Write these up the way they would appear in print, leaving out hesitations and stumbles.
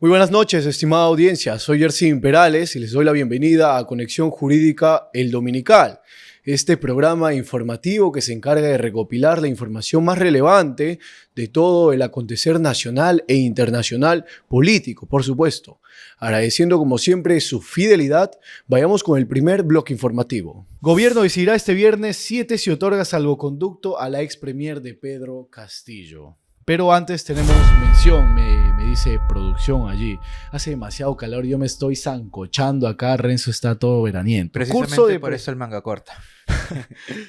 Muy buenas noches, estimada audiencia. Soy Yersin Perales y les doy la bienvenida a Conexión Jurídica El Dominical, este programa informativo que se encarga de recopilar la información más relevante de todo el acontecer nacional e internacional político, por supuesto. Agradeciendo como siempre su fidelidad, vayamos con el primer bloque informativo. Gobierno decidirá este viernes 7 si otorga salvoconducto a la ex premier de Pedro Castillo. Pero antes tenemos mención, me dice producción allí. Hace demasiado calor, yo me estoy zancochando acá, Renzo está todo veraniento. Precisamente por eso el manga corta.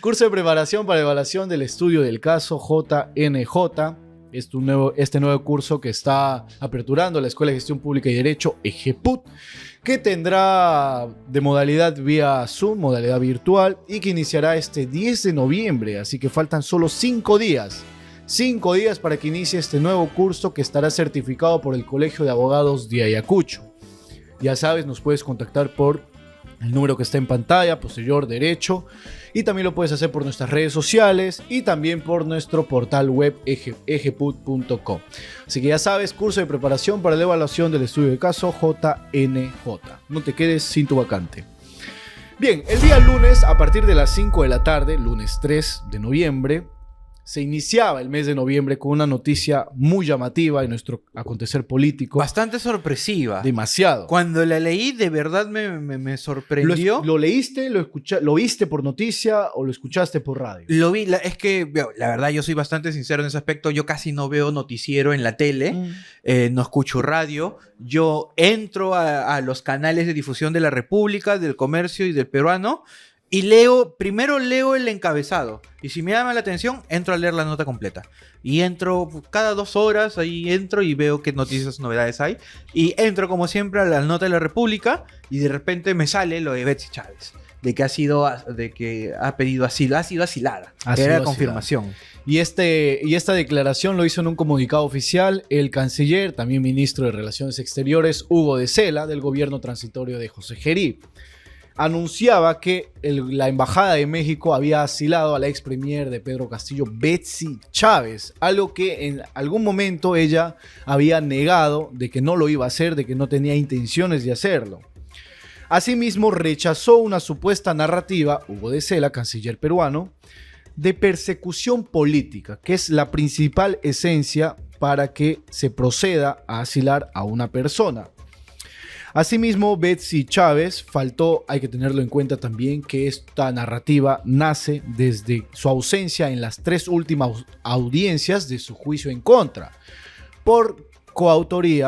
Curso de preparación para evaluación del estudio del caso JNJ. Este nuevo curso que está aperturando la Escuela de Gestión Pública y Derecho, EGPUT, que tendrá de modalidad vía Zoom, modalidad virtual, y que iniciará este 10 de noviembre, así que faltan solo 5 días. 5 días para que inicie este nuevo curso que estará certificado por el Colegio de Abogados de Ayacucho. Ya sabes, nos puedes contactar por el número que está en pantalla, posterior derecho, y también lo puedes hacer por nuestras redes sociales y también por nuestro portal web egput.com. Así que ya sabes, curso de preparación para la evaluación del estudio de caso JNJ. No te quedes sin tu vacante. Bien, el día lunes, a partir de las 5 de la tarde, lunes 3 de noviembre, se iniciaba el mes de noviembre con una noticia muy llamativa en nuestro acontecer político. Bastante sorpresiva. Demasiado. Cuando la leí, de verdad me sorprendió. ¿Lo leíste, lo viste por noticia o lo escuchaste por radio? Lo vi, es que la verdad yo soy bastante sincero en ese aspecto. Yo casi no veo noticiero en la tele, no escucho radio. Yo entro a los canales de difusión de la República, del Comercio y del Peruano. Y primero leo el encabezado. Y si me llama la atención, entro a leer la nota completa. Y entro cada 2 horas, ahí entro y veo qué noticias, novedades hay. Y entro como siempre a la nota de la República y de repente me sale lo de Betsy Chávez. De que ha pedido asilo, ha sido asilada. Era confirmación. Y esta declaración lo hizo en un comunicado oficial el canciller, también ministro de Relaciones Exteriores, Hugo de Sela, del gobierno transitorio de José Gerí. Anunciaba que la Embajada de México había asilado a la ex premier de Pedro Castillo, Betsy Chávez, algo que en algún momento ella había negado de que no lo iba a hacer, de que no tenía intenciones de hacerlo. Asimismo, rechazó una supuesta narrativa, Hugo de Sela, canciller peruano, de persecución política, que es la principal esencia para que se proceda a asilar a una persona. Asimismo, Betsy Chávez hay que tenerlo en cuenta también que esta narrativa nace desde su ausencia en las 3 últimas audiencias de su juicio en contra,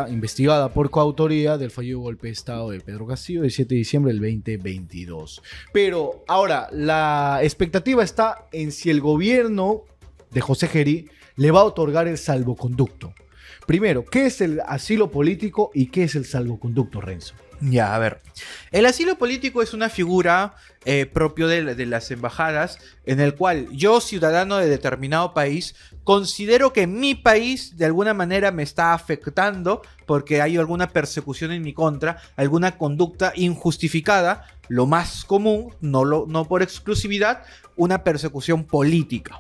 investigada por coautoría del fallido golpe de Estado de Pedro Castillo del 7 de diciembre del 2022. Pero ahora, la expectativa está en si el gobierno de José Gerí le va a otorgar el salvoconducto. Primero, ¿qué es el asilo político y qué es el salvoconducto, Renzo? Ya, a ver. El asilo político es una figura propio de las embajadas en el cual yo, ciudadano de determinado país, considero que mi país de alguna manera me está afectando porque hay alguna persecución en mi contra, alguna conducta injustificada, lo más común, no por exclusividad, una persecución política.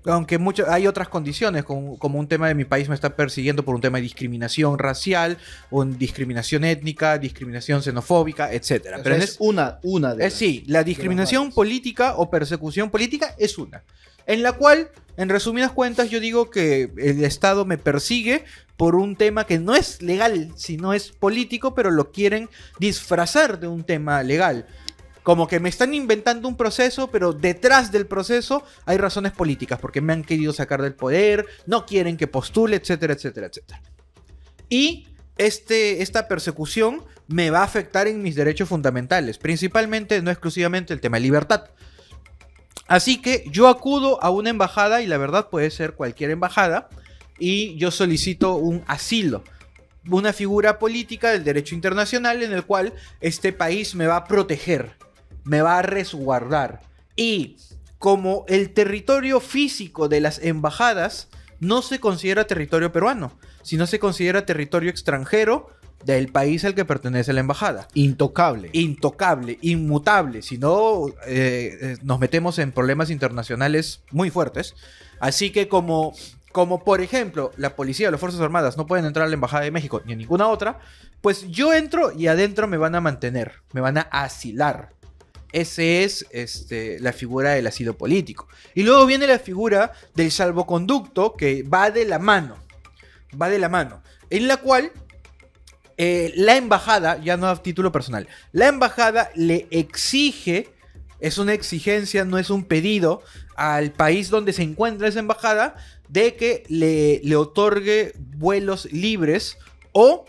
Aunque hay otras condiciones, como un tema de mi país me está persiguiendo por un tema de discriminación racial, o discriminación étnica, discriminación xenofóbica, etc. O sea, es una de las, sí, la discriminación política o persecución política es una. En la cual, en resumidas cuentas, yo digo que el Estado me persigue por un tema que no es legal, sino es político, pero lo quieren disfrazar de un tema legal. Como que me están inventando un proceso, pero detrás del proceso hay razones políticas, porque me han querido sacar del poder, no quieren que postule, etcétera, etcétera, etcétera. Y esta persecución me va a afectar en mis derechos fundamentales, principalmente, no exclusivamente, el tema de libertad. Así que yo acudo a una embajada, y la verdad puede ser cualquier embajada, y yo solicito un asilo. Una figura política del derecho internacional en el cual este país me va a proteger, me va a resguardar. Y como el territorio físico de las embajadas no se considera territorio peruano, sino se considera territorio extranjero del país al que pertenece la embajada. Intocable. Intocable, inmutable. Si no, nos metemos en problemas internacionales muy fuertes. Así que como como por ejemplo la policía o las Fuerzas Armadas no pueden entrar a la Embajada de México ni a ninguna otra, pues yo entro y adentro me van a mantener, me van a asilar. Ese es la figura del asilo político. Y luego viene la figura del salvoconducto, que va de la mano, en la cual la embajada, ya no a título personal, la embajada le exige, es una exigencia, no es un pedido, al país donde se encuentra esa embajada, de que le otorgue vuelos libres o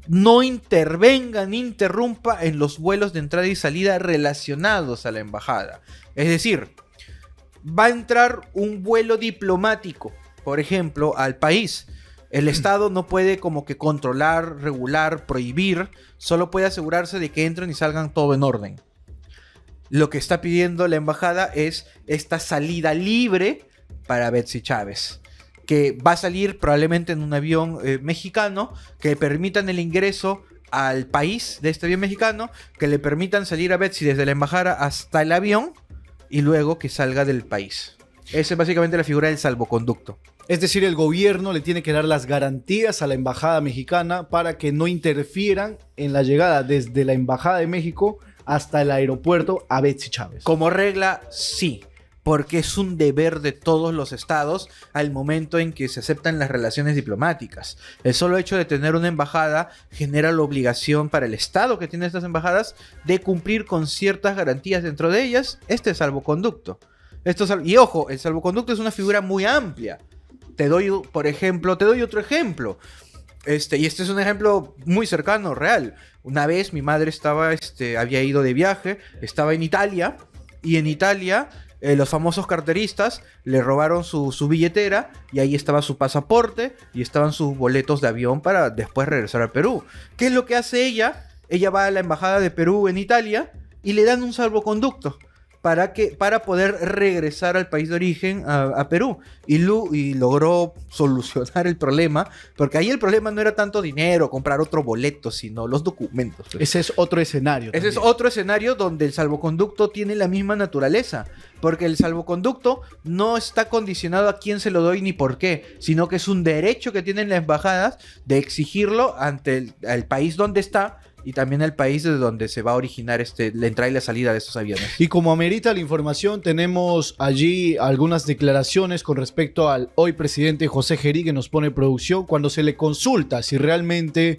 no intervenga ni interrumpa en los vuelos de entrada y salida relacionados a la embajada. Es decir, va a entrar un vuelo diplomático, por ejemplo, al país. El Estado no puede como que controlar, regular, prohibir, solo puede asegurarse de que entren y salgan todo en orden. Lo que está pidiendo la embajada es esta salida libre para Betsy Chávez, que va a salir probablemente en un avión mexicano, que le permitan el ingreso al país de este avión mexicano, que le permitan salir a Betsy desde la embajada hasta el avión y luego que salga del país. Esa es básicamente la figura del salvoconducto. Es decir, el gobierno le tiene que dar las garantías a la embajada mexicana para que no interfieran en la llegada desde la embajada de México hasta el aeropuerto a Betsy Chávez. Como regla, sí. Porque es un deber de todos los estados al momento en que se aceptan las relaciones diplomáticas. El solo hecho de tener una embajada genera la obligación para el estado que tiene estas embajadas de cumplir con ciertas garantías dentro de ellas este salvoconducto. Y ojo, el salvoconducto es una figura muy amplia. Te doy otro ejemplo. Y este es un ejemplo muy cercano, real. Una vez mi madre había ido de viaje, estaba en Italia, y en Italia los famosos carteristas le robaron su billetera y ahí estaba su pasaporte y estaban sus boletos de avión para después regresar al Perú. ¿Qué es lo que hace ella? Ella va a la embajada de Perú en Italia y le dan un salvoconducto para poder regresar al país de origen, a Perú. Y logró solucionar el problema, porque ahí el problema no era tanto dinero, comprar otro boleto, sino los documentos. Ese es otro escenario. Ese es otro escenario donde el salvoconducto tiene la misma naturaleza, porque el salvoconducto no está condicionado a quién se lo doy ni por qué, sino que es un derecho que tienen las embajadas de exigirlo ante el país donde está, y también el país desde donde se va a originar la entrada y la salida de estos aviones. Y como amerita la información, tenemos allí algunas declaraciones con respecto al hoy presidente José Gerí, que nos pone producción, cuando se le consulta si realmente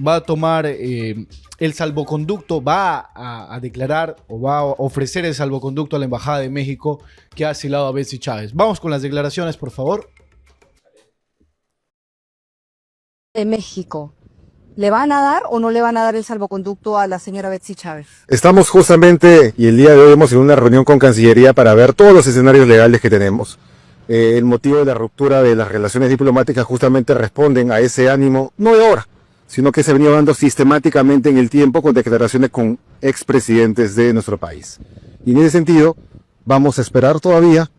va a tomar el salvoconducto, va a declarar o va a ofrecer el salvoconducto a la Embajada de México que ha asilado a Betsy Chávez. Vamos con las declaraciones, por favor. De México. ¿Le van a dar o no le van a dar el salvoconducto a la señora Betsy Chávez? Estamos justamente, y el día de hoy hemos tenido una reunión con Cancillería para ver todos los escenarios legales que tenemos. El motivo de la ruptura de las relaciones diplomáticas justamente responden a ese ánimo, no de ahora, sino que se ha venido dando sistemáticamente en el tiempo con declaraciones con expresidentes de nuestro país. Y en ese sentido, vamos a esperar todavía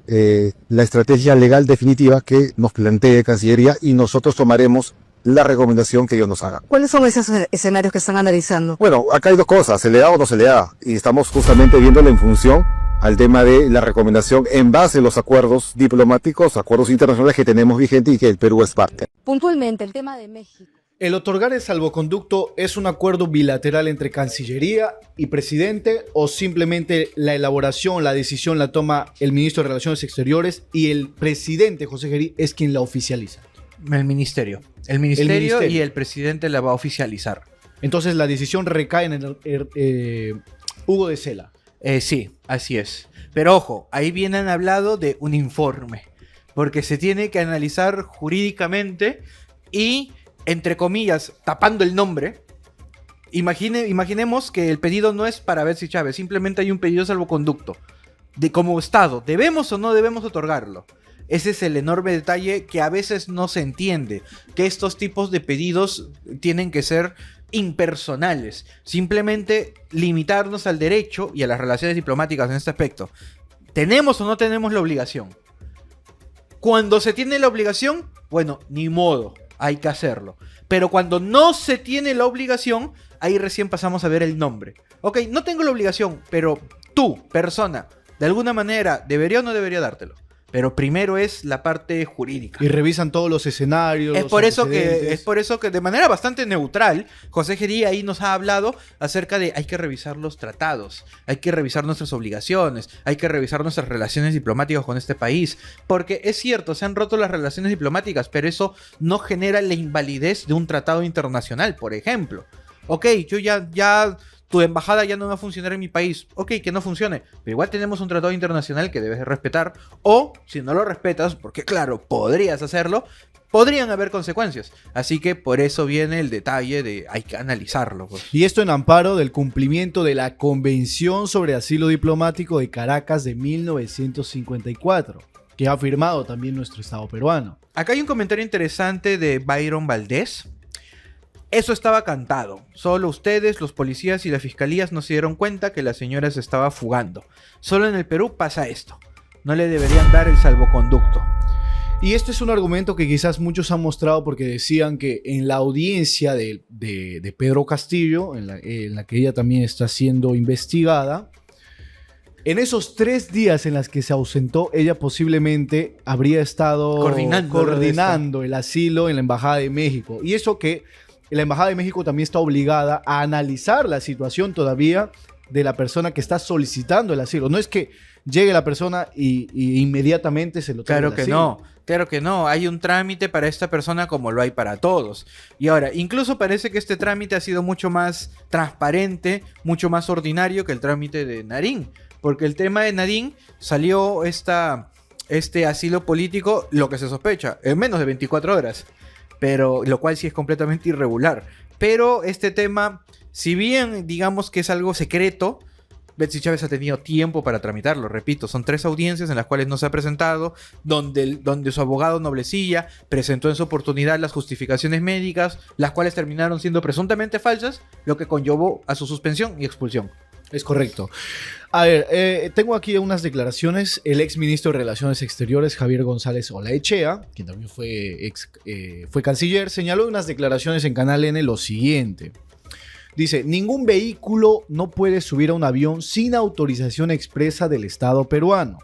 la estrategia legal definitiva que nos plantee Cancillería y nosotros tomaremos la recomendación que ellos nos hagan. ¿Cuáles son esos escenarios que están analizando? Bueno, acá hay dos cosas, ¿se le da o no se le da? Y estamos justamente viéndolo en función al tema de la recomendación en base a los acuerdos diplomáticos, acuerdos internacionales que tenemos vigentes y que el Perú es parte. Puntualmente, el tema de México. ¿El otorgar el salvoconducto es un acuerdo bilateral entre Cancillería y presidente o simplemente la elaboración, la decisión la toma el ministro de Relaciones Exteriores y el presidente José Gerí es quien la oficializa? El ministerio. El ministerio y el presidente la va a oficializar. Entonces la decisión recae en el Hugo de Sela. Sí, así es. Pero ojo, ahí vienen hablado de un informe, porque se tiene que analizar jurídicamente y, entre comillas, tapando el nombre. Imaginemos que el pedido no es para Betsy Chávez, simplemente hay un pedido de salvoconducto. De como Estado, ¿debemos o no debemos otorgarlo? Ese es el enorme detalle que a veces no se entiende, que estos tipos de pedidos tienen que ser impersonales, simplemente limitarnos al derecho y a las relaciones diplomáticas en este aspecto. ¿Tenemos o no tenemos la obligación? Cuando se tiene la obligación, bueno, ni modo, hay que hacerlo. Pero cuando no se tiene la obligación, ahí recién pasamos a ver el nombre. Ok, no tengo la obligación, pero tú, persona, de alguna manera, ¿debería o no debería dártelo? Pero primero es la parte jurídica. Y revisan todos los escenarios. Es los por eso antecedentes. que de manera bastante neutral, José Gería ahí nos ha hablado acerca de hay que revisar los tratados, hay que revisar nuestras obligaciones, hay que revisar nuestras relaciones diplomáticas con este país. Porque es cierto, se han roto las relaciones diplomáticas, pero eso no genera la invalidez de un tratado internacional, por ejemplo. Ok, yo ya tu embajada ya no va a funcionar en mi país. Ok, que no funcione. Pero igual tenemos un tratado internacional que debes de respetar. O, si no lo respetas, porque claro, podrías hacerlo, podrían haber consecuencias. Así que por eso viene el detalle de hay que analizarlo. Pues. Y esto en amparo del cumplimiento de la Convención sobre Asilo Diplomático de Caracas de 1954, que ha firmado también nuestro Estado peruano. Acá hay un comentario interesante de Byron Valdés. Eso estaba cantado. Solo ustedes, los policías y las fiscalías no se dieron cuenta que la señora se estaba fugando. Solo en el Perú pasa esto. No le deberían dar el salvoconducto. Y este es un argumento que quizás muchos han mostrado porque decían que en la audiencia de Pedro Castillo, en la que ella también está siendo investigada, en esos 3 días en los que se ausentó, ella posiblemente habría estado coordinando el asilo en la Embajada de México. Y eso que la Embajada de México también está obligada a analizar la situación todavía de la persona que está solicitando el asilo. No es que llegue la persona y inmediatamente se lo traiga el asilo. Claro que no. Hay un trámite para esta persona como lo hay para todos. Y ahora, incluso parece que este trámite ha sido mucho más transparente, mucho más ordinario que el trámite de Narín. Porque el tema de Narín salió este asilo político, lo que se sospecha, en menos de 24 horas. Pero lo cual sí es completamente irregular. Pero este tema, si bien digamos que es algo secreto, Betsy Chávez ha tenido tiempo para tramitarlo. Repito, son 3 audiencias en las cuales no se ha presentado, donde su abogado Noblecilla presentó en su oportunidad las justificaciones médicas, las cuales terminaron siendo presuntamente falsas, lo que conllevó a su suspensión y expulsión. Es correcto. A ver, tengo aquí unas declaraciones. El ex ministro de Relaciones Exteriores, Javier González Olaechea, quien también fue canciller, señaló en unas declaraciones en Canal N lo siguiente. Dice, ningún vehículo no puede subir a un avión sin autorización expresa del Estado peruano.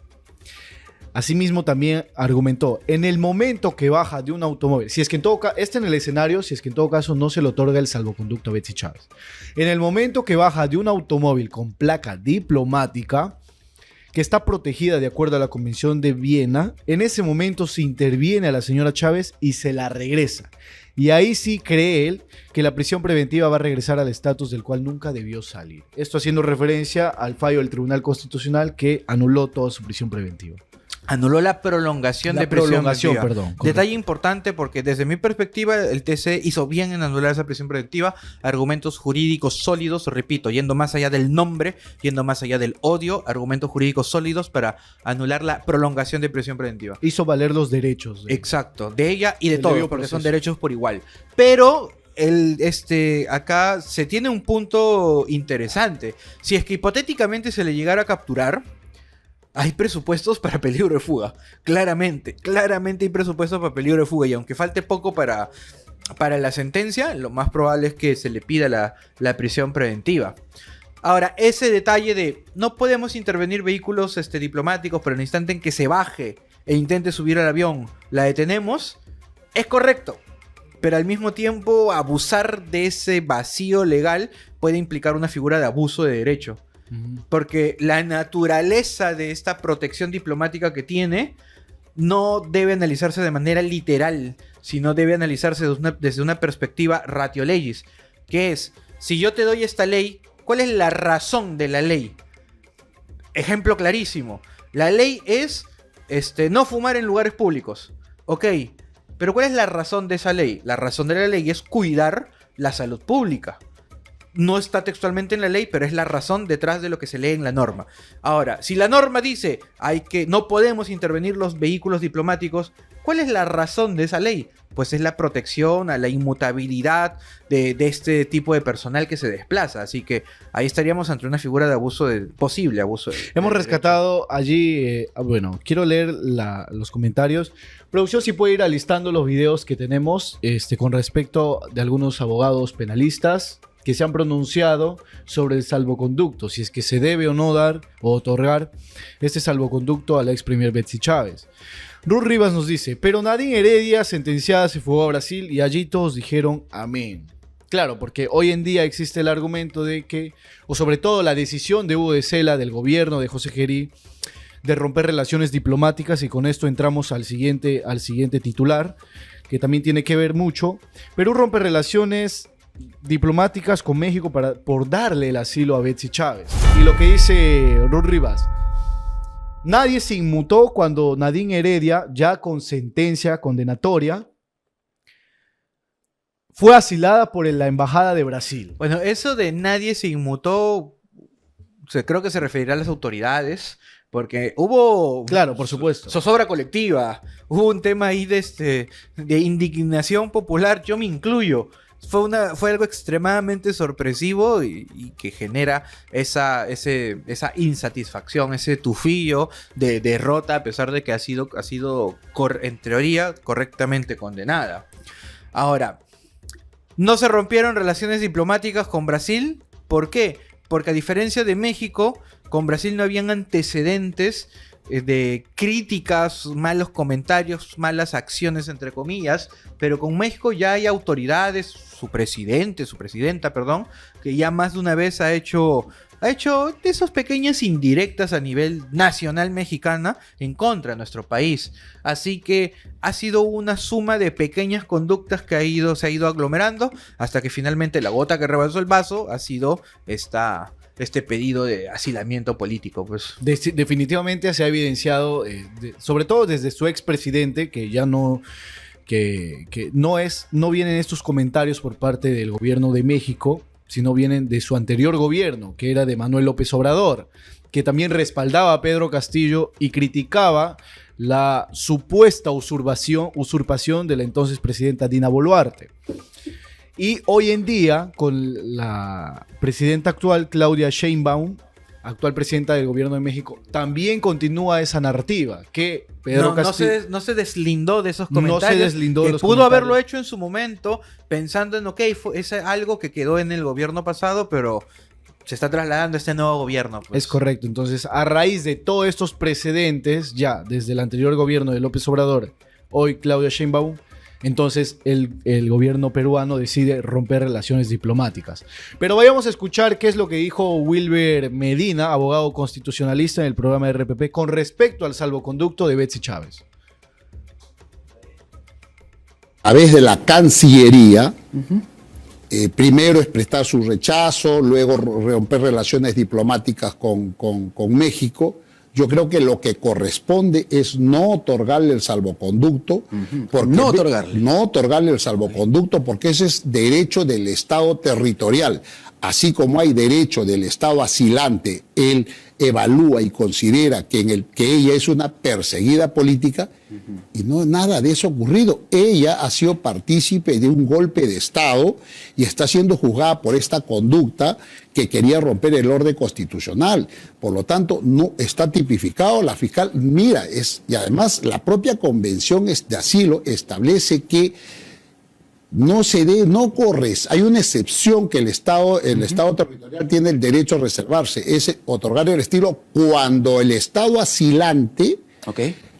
Asimismo, también argumentó, en el momento que baja de un automóvil, si es que en todo caso, en el escenario, si es que en todo caso no se le otorga el salvoconducto a Betsy Chávez. En el momento que baja de un automóvil con placa diplomática, que está protegida de acuerdo a la Convención de Viena, en ese momento se interviene a la señora Chávez y se la regresa. Y ahí sí cree él que la prisión preventiva va a regresar al estatus del cual nunca debió salir. Esto haciendo referencia al fallo del Tribunal Constitucional que anuló toda su prisión preventiva. Anuló la prolongación de prisión preventiva. Perdón. Detalle importante porque desde mi perspectiva el TC hizo bien en anular esa prisión preventiva. Argumentos jurídicos sólidos, repito, yendo más allá del nombre, yendo más allá del odio, argumentos jurídicos sólidos para anular la prolongación de prisión preventiva. Hizo valer los derechos. Exacto, de ella y de El todos, debido porque proceso. son derechos por igual. Pero acá se tiene un punto interesante. Si es que hipotéticamente se le llegara a capturar, hay presupuestos para peligro de fuga. Claramente hay presupuestos para peligro de fuga. Y aunque falte poco para la sentencia, lo más probable es que se le pida la prisión preventiva. Ahora, ese detalle de no podemos intervenir vehículos diplomáticos, pero en el instante en que se baje e intente subir al avión, la detenemos, es correcto. Pero al mismo tiempo, abusar de ese vacío legal puede implicar una figura de abuso de derecho. Porque la naturaleza de esta protección diplomática que tiene no debe analizarse de manera literal, sino debe analizarse desde una perspectiva ratio legis, que es, si yo te doy esta ley, ¿cuál es la razón de la ley? Ejemplo clarísimo, la ley es no fumar en lugares públicos, ok, pero ¿cuál es la razón de esa ley? La razón de la ley es cuidar la salud pública. No está textualmente en la ley, pero es la razón detrás de lo que se lee en la norma. Ahora, si la norma dice no podemos intervenir los vehículos diplomáticos, ¿cuál es la razón de esa ley? Pues es la protección a la inmutabilidad de este tipo de personal que se desplaza. Así que ahí estaríamos ante una figura de posible abuso. Hemos rescatado allí, bueno, quiero leer los comentarios. Producción, si puede ir alistando los videos que tenemos con respecto de algunos abogados penalistas. que se han pronunciado sobre el salvoconducto, si es que se debe o no dar o otorgar este salvoconducto a la ex premier Betsy Chávez. Ruth Rivas nos dice, pero Nadine Heredia, sentenciada, se fugó a Brasil y allí todos dijeron amén. Claro, porque hoy en día existe el argumento de que, o sobre todo la decisión de Hugo de Sela, del gobierno de José Gerí, de romper relaciones diplomáticas, y con esto entramos al siguiente titular, que también tiene que ver mucho. Perú rompe relaciones diplomáticas con México por darle el asilo a Betsy Chávez. Y lo que dice Ruth Rivas, nadie se inmutó cuando Nadine Heredia, ya con sentencia condenatoria, fue asilada por la Embajada de Brasil. Bueno, eso de nadie se inmutó, creo que se referirá a las autoridades, porque hubo... Claro, por supuesto. Zozobra colectiva, hubo un tema ahí de indignación popular, yo me incluyo. Fue algo extremadamente sorpresivo y que genera esa insatisfacción, ese tufillo de derrota, a pesar de que ha sido en teoría correctamente condenada. Ahora, no se rompieron relaciones diplomáticas con Brasil. ¿Por qué? Porque a diferencia de México, con Brasil no habían antecedentes de críticas, malos comentarios, malas acciones, entre comillas, pero con México ya hay autoridades, su presidenta, que ya más de una vez ha hecho de esas pequeñas indirectas a nivel nacional mexicana en contra de nuestro país. Así que ha sido una suma de pequeñas conductas que se ha ido aglomerando hasta que finalmente la gota que rebalsó el vaso ha sido este pedido de asilamiento político. Pues. Definitivamente se ha evidenciado, sobre todo desde su expresidente, que ya no... Que no vienen estos comentarios por parte del gobierno de México, sino vienen de su anterior gobierno, que era de Manuel López Obrador, que también respaldaba a Pedro Castillo y criticaba la supuesta usurpación de la entonces presidenta Dina Boluarte. Y hoy en día, con la presidenta actual, Claudia Sheinbaum, actual presidenta del gobierno de México, también continúa esa narrativa, que Pedro Castillo... No se deslindó de esos comentarios. No se deslindó de los pudo comentarios. haberlo hecho en su momento, pensando en, es algo que quedó en el gobierno pasado, pero se está trasladando a este nuevo gobierno. Pues. Es correcto. Entonces, a raíz de todos estos precedentes, ya desde el anterior gobierno de López Obrador, hoy Claudia Sheinbaum, entonces el gobierno peruano decide romper relaciones diplomáticas. Pero vayamos a escuchar qué es lo que dijo Wilber Medina, abogado constitucionalista en el programa de RPP, con respecto al salvoconducto de Betsy Chávez. A través de la Cancillería, primero expresar su rechazo, luego romper relaciones diplomáticas con México. Yo creo que lo que corresponde es no otorgarle el salvoconducto. No otorgarle el salvoconducto porque ese es derecho del Estado territorial. Así como hay derecho del Estado asilante, él evalúa y considera que ella es una perseguida política, y no nada de eso ha ocurrido. Ella ha sido partícipe de un golpe de Estado y está siendo juzgada por esta conducta que quería romper el orden constitucional. Por lo tanto, no está tipificado. La fiscal, y además la propia Convención de Asilo establece que hay una excepción que el Estado territorial tiene el derecho a reservarse, es otorgar el asilo cuando el Estado asilante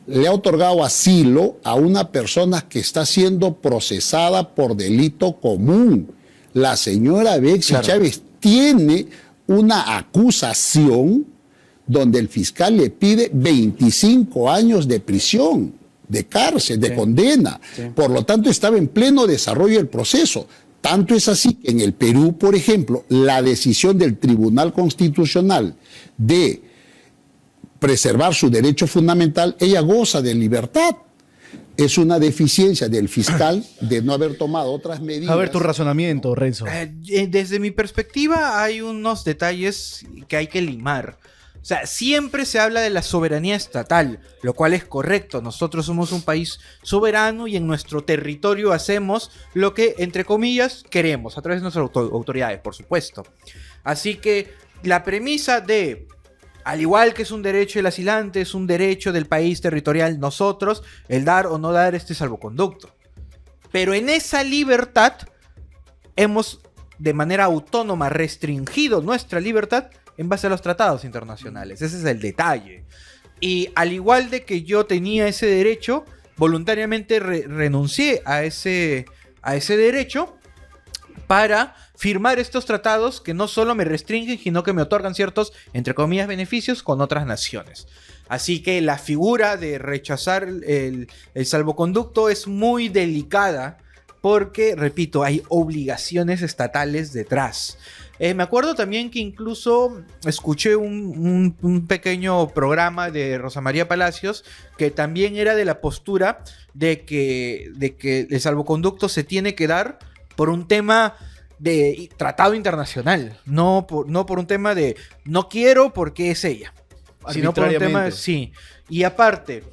le ha otorgado asilo a una persona que está siendo procesada por delito común. La señora Betsy Chávez tiene una acusación donde el fiscal le pide 25 años de prisión, de cárcel, de condena. Por lo tanto, estaba en pleno desarrollo del proceso. Tanto es así que en el Perú, por ejemplo, la decisión del Tribunal Constitucional de preservar su derecho fundamental, ella goza de libertad. Es una deficiencia del fiscal de no haber tomado otras medidas. A ver tu razonamiento, Renzo. Desde mi perspectiva hay unos detalles que hay que limar. O sea, siempre se habla de la soberanía estatal, lo cual es correcto. Nosotros somos un país soberano y en nuestro territorio hacemos lo que, entre comillas, queremos, a través de nuestras autoridades, por supuesto. Así que la premisa de, al igual que es un derecho del asilante, es un derecho del país territorial, nosotros, el dar o no dar este salvoconducto. Pero en esa libertad hemos de manera autónoma restringido nuestra libertad en base a los tratados internacionales. Ese es el detalle. Y al igual de que yo tenía ese derecho, voluntariamente renuncié a ese derecho para firmar estos tratados que no solo me restringen, sino que me otorgan ciertos, entre comillas, beneficios con otras naciones. Así que la figura de rechazar el salvoconducto es muy delicada porque, repito, hay obligaciones estatales detrás. Me acuerdo también que incluso escuché un pequeño programa de Rosa María Palacios que también era de la postura de que el salvoconducto se tiene que dar por un tema de tratado internacional, no por un tema de no quiero porque es ella, sino por un tema, sí. Y aparte,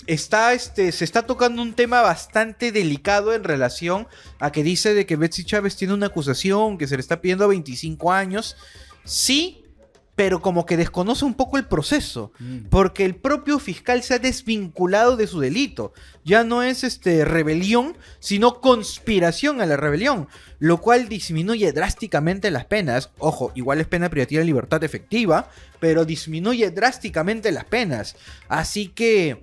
se está tocando un tema bastante delicado en relación a que dice de que Betsy Chávez tiene una acusación que se le está pidiendo 25 años. Sí, pero como que desconoce un poco el proceso, porque el propio fiscal se ha desvinculado de su delito. Ya no es rebelión, sino conspiración a la rebelión, lo cual disminuye drásticamente las penas. Ojo, igual es pena privativa de libertad efectiva, pero disminuye drásticamente las penas. Así que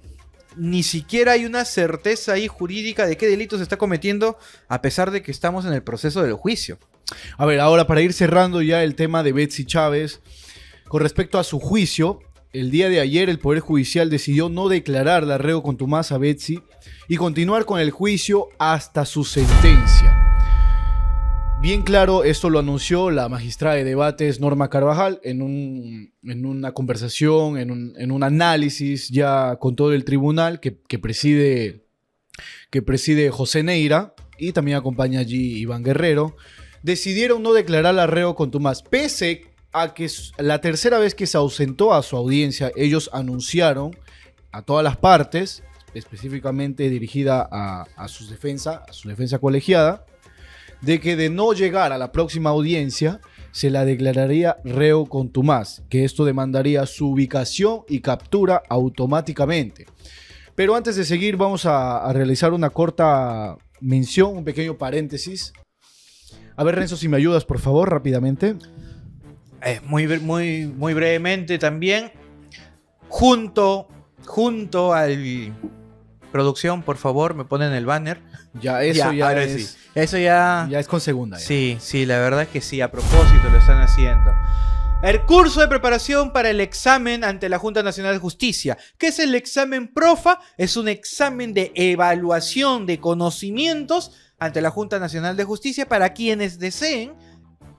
ni siquiera hay una certeza ahí jurídica de qué delito se está cometiendo, a pesar de que estamos en el proceso del juicio. A ver, ahora para ir cerrando ya el tema de Betsy Chávez, con respecto a su juicio, el día de ayer el Poder Judicial decidió no declarar la reo contumaz a Betsy y continuar con el juicio hasta su sentencia. Bien claro, esto lo anunció la magistrada de debates Norma Carvajal en una conversación, en un análisis ya con todo el tribunal que preside José Neira, y también acompaña allí Iván Guerrero. Decidieron no declarar la reo contumaz, pese a que la tercera vez que se ausentó a su audiencia, ellos anunciaron a todas las partes, específicamente dirigida a su defensa colegiada, de que de no llegar a la próxima audiencia se la declararía reo contumaz, que esto demandaría su ubicación y captura automáticamente. Pero antes de seguir vamos a realizar una corta mención, un pequeño paréntesis. A ver, Renzo, si me ayudas, por favor, rápidamente. Muy brevemente también, junto al... Producción, por favor, me ponen el banner. Ya, eso ya ahora es... sí. Eso ya es con segunda. Ya. Sí, la verdad es que sí, a propósito lo están haciendo. El curso de preparación para el examen ante la Junta Nacional de Justicia. ¿Qué es el examen PROFA? Es un examen de evaluación de conocimientos ante la Junta Nacional de Justicia para quienes deseen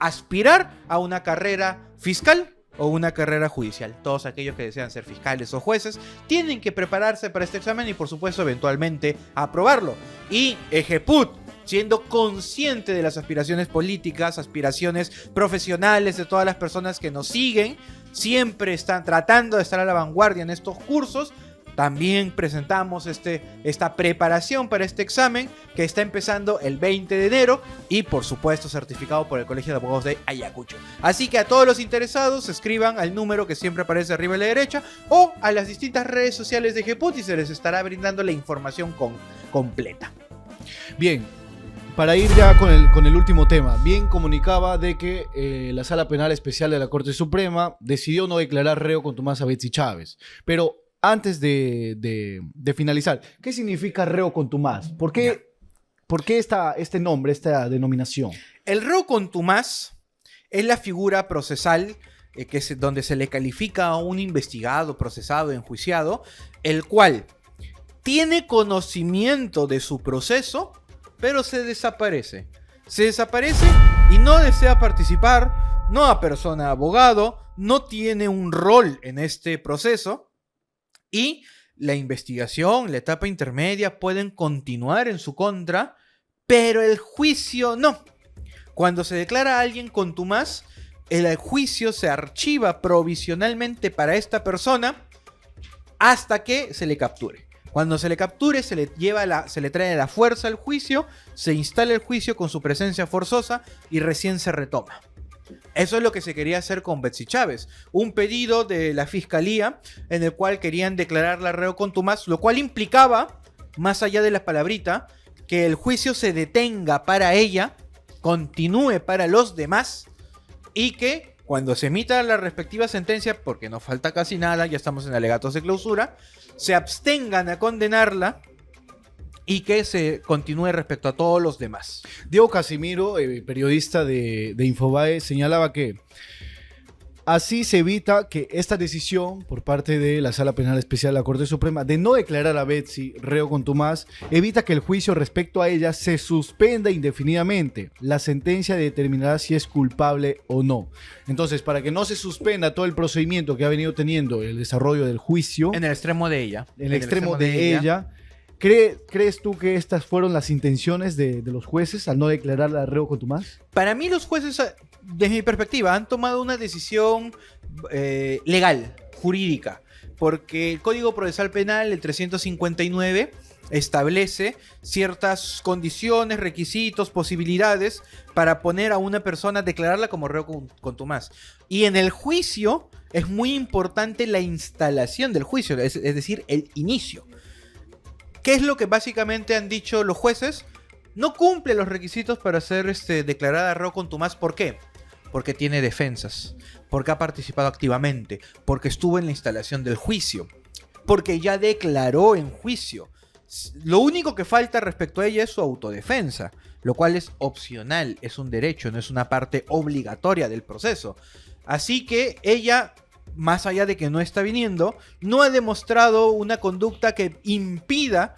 aspirar a una carrera fiscal o una carrera judicial. Todos aquellos que desean ser fiscales o jueces tienen que prepararse para este examen y, por supuesto, eventualmente aprobarlo. Y Ejeput, siendo consciente de las aspiraciones políticas, aspiraciones profesionales de todas las personas que nos siguen, siempre están tratando de estar a la vanguardia en estos cursos. También presentamos esta preparación para este examen que está empezando el 20 de enero y, por supuesto, certificado por el Colegio de Abogados de Ayacucho. Así que a todos los interesados escriban al número que siempre aparece arriba a la derecha o a las distintas redes sociales de Ejeput y se les estará brindando la información completa. Bien, para ir ya con el último tema, bien comunicaba de que la Sala Penal Especial de la Corte Suprema decidió no declarar reo contumaz a Betsy Chávez, pero antes de finalizar, ¿qué significa reo contumaz? ¿Por qué este nombre, esta denominación? El reo contumaz es la figura procesal donde se le califica a un investigado, procesado, enjuiciado, el cual tiene conocimiento de su proceso, pero se desaparece. Se desaparece y no desea participar, no apersona abogado, no tiene un rol en este proceso. Y la investigación, la etapa intermedia pueden continuar en su contra, pero el juicio no. Cuando se declara a alguien contumaz, el juicio se archiva provisionalmente para esta persona hasta que se le capture. Cuando se le capture, se le trae la fuerza al juicio, se instala el juicio con su presencia forzosa y recién se retoma. Eso es lo que se quería hacer con Betsy Chávez. Un pedido de la fiscalía en el cual querían declararla reo contumaz, lo cual implicaba, más allá de la palabrita, que el juicio se detenga para ella continúe para los demás y que cuando se emita la respectiva sentencia, porque no falta casi nada, ya estamos en alegatos de clausura, se abstengan a condenarla y que se continúe respecto a todos los demás. Diego Casimiro, periodista de Infobae, señalaba que así se evita que esta decisión por parte de la Sala Penal Especial de la Corte Suprema de no declarar a Betsy reo contumaz evita que el juicio respecto a ella se suspenda indefinidamente. La sentencia determinará si es culpable o no. Entonces, para que no se suspenda todo el procedimiento que ha venido teniendo el desarrollo del juicio, En el extremo de ella. en el extremo de ella, ¿crees tú que estas fueron las intenciones de los jueces al no declararla reo contumaz? Para mí los jueces, desde mi perspectiva, han tomado una decisión legal, jurídica, porque el Código Procesal Penal, el 359, establece ciertas condiciones, requisitos, posibilidades para poner a una persona, declararla como reo contumaz. Y en el juicio es muy importante la instalación del juicio, es decir, el inicio. ¿Qué es lo que básicamente han dicho los jueces? No cumple los requisitos para ser declarada reo contumaz. ¿Por qué? Porque tiene defensas, porque ha participado activamente, porque estuvo en la instalación del juicio, porque ya declaró en juicio. Lo único que falta respecto a ella es su autodefensa, lo cual es opcional, es un derecho, no es una parte obligatoria del proceso. Así que ella, más allá de que no está viniendo, no ha demostrado una conducta que impida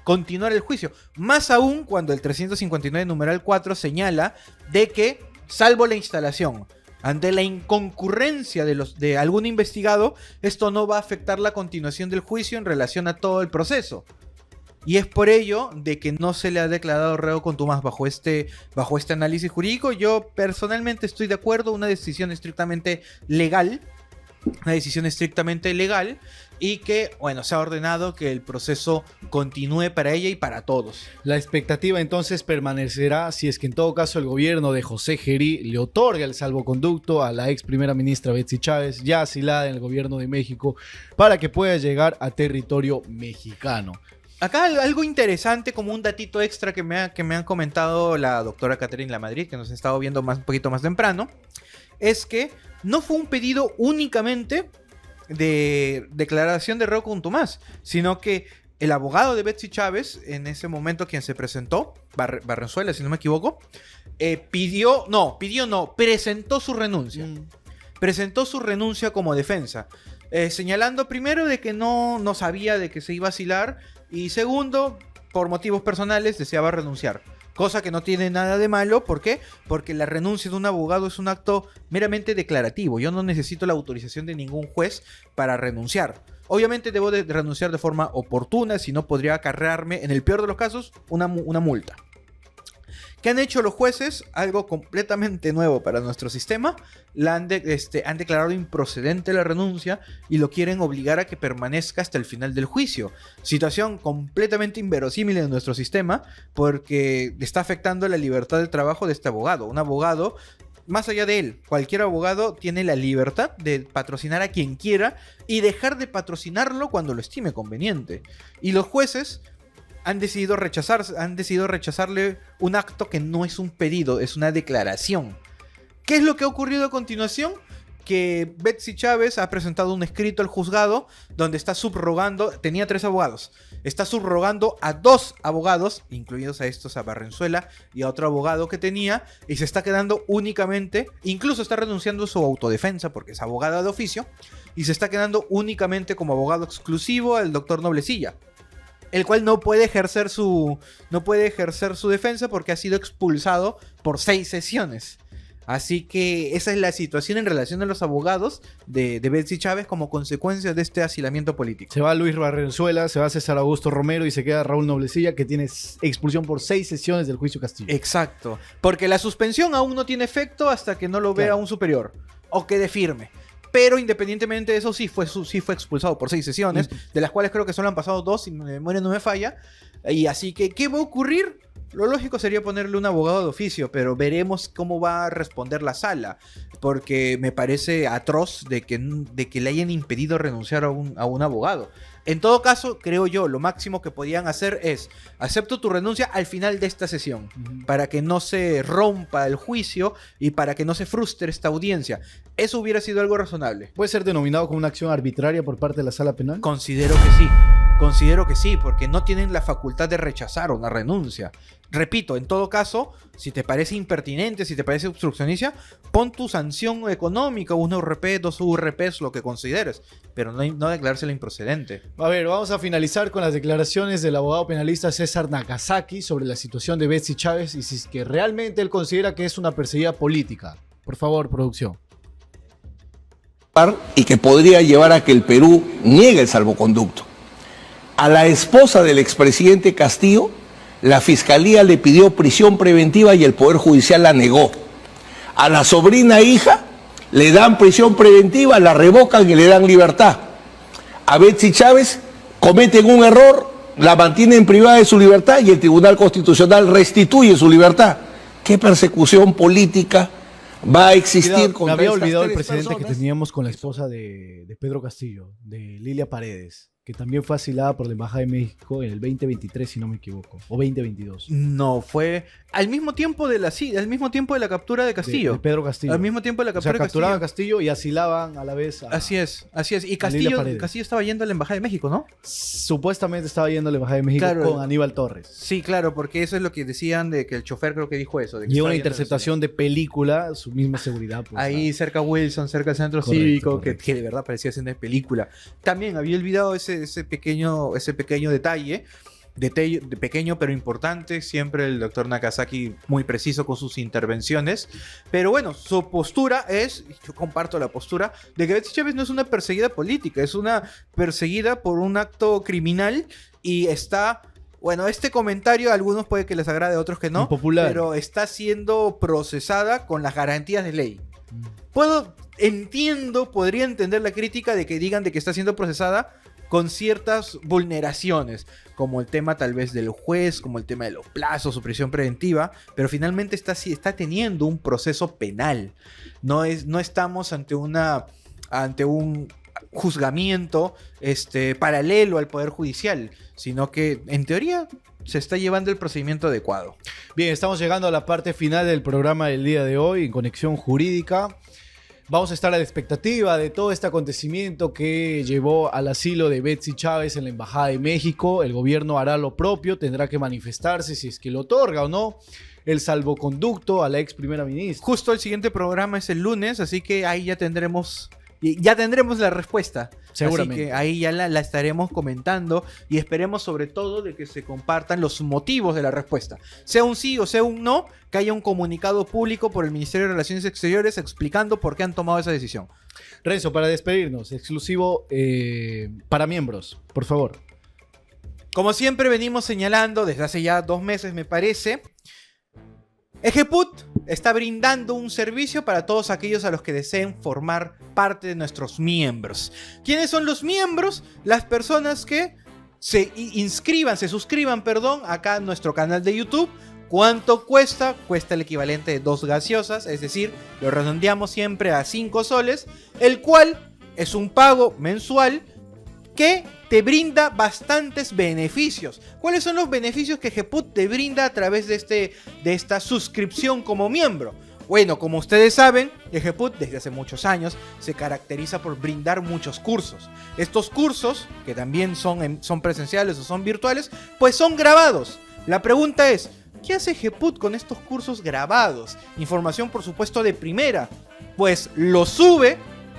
continuar el juicio. Más aún cuando el 359 numeral 4 señala de que, salvo la instalación, ante la inconcurrencia de algún investigado, esto no va a afectar la continuación del juicio en relación a todo el proceso. Y es por ello de que no se le ha declarado reo contumaz bajo este análisis jurídico. Yo personalmente estoy de acuerdo, una decisión estrictamente legal. Y que, bueno, se ha ordenado que el proceso continúe para ella y para todos. La expectativa entonces permanecerá si es que en todo caso el gobierno de José Gerí le otorga el salvoconducto a la ex primera ministra Betsy Chávez, ya asilada en el gobierno de México, para que pueda llegar a territorio mexicano. Acá algo interesante, como un datito extra que me han comentado la doctora Catherine Lamadrid, que nos ha estado viendo un poquito más temprano, es que no fue un pedido únicamente de declaración de reo contumaz, sino que el abogado de Betsy Chávez, en ese momento quien se presentó, Barrenzuela, si no me equivoco, presentó su renuncia. Presentó su renuncia como defensa, señalando primero de que no sabía de que se iba a asilar, y segundo, por motivos personales, deseaba renunciar. Cosa que no tiene nada de malo. ¿Por qué? Porque la renuncia de un abogado es un acto meramente declarativo. Yo no necesito la autorización de ningún juez para renunciar. Obviamente debo de renunciar de forma oportuna, si no podría acarrearme, en el peor de los casos, una multa. ¿Qué han hecho los jueces? Algo completamente nuevo para nuestro sistema. Han declarado improcedente la renuncia y lo quieren obligar a que permanezca hasta el final del juicio. Situación completamente inverosímil en nuestro sistema, porque está afectando la libertad de trabajo de este abogado. Un abogado, más allá de él, cualquier abogado tiene la libertad de patrocinar a quien quiera y dejar de patrocinarlo cuando lo estime conveniente. Y los jueces han decidido rechazarle un acto que no es un pedido, es una declaración. ¿Qué es lo que ha ocurrido a continuación? Que Betsy Chávez ha presentado un escrito al juzgado donde está subrogando, tenía 3 abogados, está subrogando a 2 abogados, incluidos a estos, a Barrenzuela y a otro abogado que tenía, y se está quedando únicamente, incluso está renunciando a su autodefensa porque es abogada de oficio, y se está quedando únicamente como abogado exclusivo al doctor Noblecilla, el cual no puede ejercer su defensa porque ha sido expulsado por 6 sesiones. Así que esa es la situación en relación a los abogados de Betsy Chávez como consecuencia de este asilamiento político. Se va Luis Barrenzuela, se va César Augusto Romero y se queda Raúl Noblecilla, que tiene expulsión por 6 sesiones del juicio Castillo. Exacto, porque la suspensión aún no tiene efecto hasta que no lo vea un superior o quede firme. Pero independientemente de eso, sí fue expulsado por 6 sesiones, de las cuales creo que solo han pasado 2, si mi memoria no me falla. Y así que, ¿qué va a ocurrir? Lo lógico sería ponerle un abogado de oficio, pero veremos cómo va a responder la sala, porque me parece atroz de que le hayan impedido renunciar a un abogado. En todo caso, creo yo, lo máximo que podían hacer es: acepto tu renuncia al final de esta sesión, para que no se rompa el juicio y para que no se frustre esta audiencia. Eso hubiera sido algo razonable. ¿Puede ser denominado como una acción arbitraria por parte de la sala penal? Considero que sí, porque no tienen la facultad de rechazar una renuncia. Repito, en todo caso, si te parece impertinente, si te parece obstruccionista, pon tu sanción económica, 1 URP, 2 URPs, lo que consideres, pero no declarársela improcedente. A ver, vamos a finalizar con las declaraciones del abogado penalista César Nagasaki sobre la situación de Betsy Chávez y si es que realmente él considera que es una perseguida política. Por favor, producción. Y que podría llevar a que el Perú niegue el salvoconducto. A la esposa del expresidente Castillo, la Fiscalía le pidió prisión preventiva y el Poder Judicial la negó. A la sobrina e hija le dan prisión preventiva, la revocan y le dan libertad. A Betsy Chávez cometen un error, la mantienen privada de su libertad y el Tribunal Constitucional restituye su libertad. ¿Qué persecución política va a existir Me había olvidado el tres precedente que personas? teníamos con la esposa de Pedro Castillo, de Lilia Paredes, que también fue asilada por la Embajada de México en el 2023, si no me equivoco, o 2022. No, fue al mismo tiempo de la captura de Castillo. De Pedro Castillo. Al mismo tiempo de la O sea, captura de capturaban a Castillo. Castillo y asilaban a la vez a... Así es. Y a Lilia Castillo Paredes. estaba yendo a la Embajada de México, ¿no? Supuestamente estaba yendo a la Embajada de México Claro. con Aníbal Torres. Sí, claro, porque eso es lo que decían de que el chofer creo que dijo eso. De que Y estaba una yendo a interceptación de película, su misma seguridad. Pues, ahí cerca a Wilson, cerca al centro Correcto, cívico, correcto. que de verdad parecía escena de película. También había olvidado ese pequeño detalle, de pequeño pero importante, siempre el doctor Nagasaki muy preciso con sus intervenciones, pero bueno, su postura es, yo comparto la postura, de que Betsy Chávez no es una perseguida política, es una perseguida por un acto criminal y está... Bueno, este comentario a algunos puede que les agrade, a otros que no, Impopular. pero está siendo procesada con las garantías de ley. Podría entender la crítica de que digan de que está siendo procesada con ciertas vulneraciones, como el tema tal vez del juez, como el tema de los plazos, su prisión preventiva, pero finalmente está teniendo un proceso penal. No estamos ante un juzgamiento paralelo al Poder Judicial, sino que en teoría se está llevando el procedimiento adecuado. Bien, estamos llegando a la parte final del programa del día de hoy en Conexión Jurídica. Vamos a estar a la expectativa de todo este acontecimiento que llevó al asilo de Betsy Chávez en la Embajada de México. El gobierno hará lo propio, tendrá que manifestarse si es que lo otorga o no el salvoconducto a la ex primera ministra. Justo el siguiente programa es el lunes, así que ahí ya tendremos la respuesta. Seguramente. Así que ahí ya la estaremos comentando y esperemos sobre todo de que se compartan los motivos de la respuesta. Sea un sí o sea un no, que haya un comunicado público por el Ministerio de Relaciones Exteriores explicando por qué han tomado esa decisión. Renzo, para despedirnos, exclusivo para miembros, por favor. Como siempre venimos señalando desde hace ya 2 meses me parece, Ejeput está brindando un servicio para todos aquellos a los que deseen formar parte de nuestros miembros. ¿Quiénes son los miembros? Las personas que se suscriban, acá en nuestro canal de YouTube. ¿Cuánto cuesta? Cuesta el equivalente de 2 gaseosas, es decir, lo redondeamos siempre a 5 soles, el cual es un pago mensual que te brinda bastantes beneficios. ¿Cuáles son los beneficios que Ejeput te brinda a través de esta suscripción como miembro? Bueno, como ustedes saben, Ejeput desde hace muchos años se caracteriza por brindar muchos cursos. Estos cursos, que también son presenciales o son virtuales, pues son grabados. La pregunta es, ¿qué hace Ejeput con estos cursos grabados? Información, por supuesto, de primera. Pues lo sube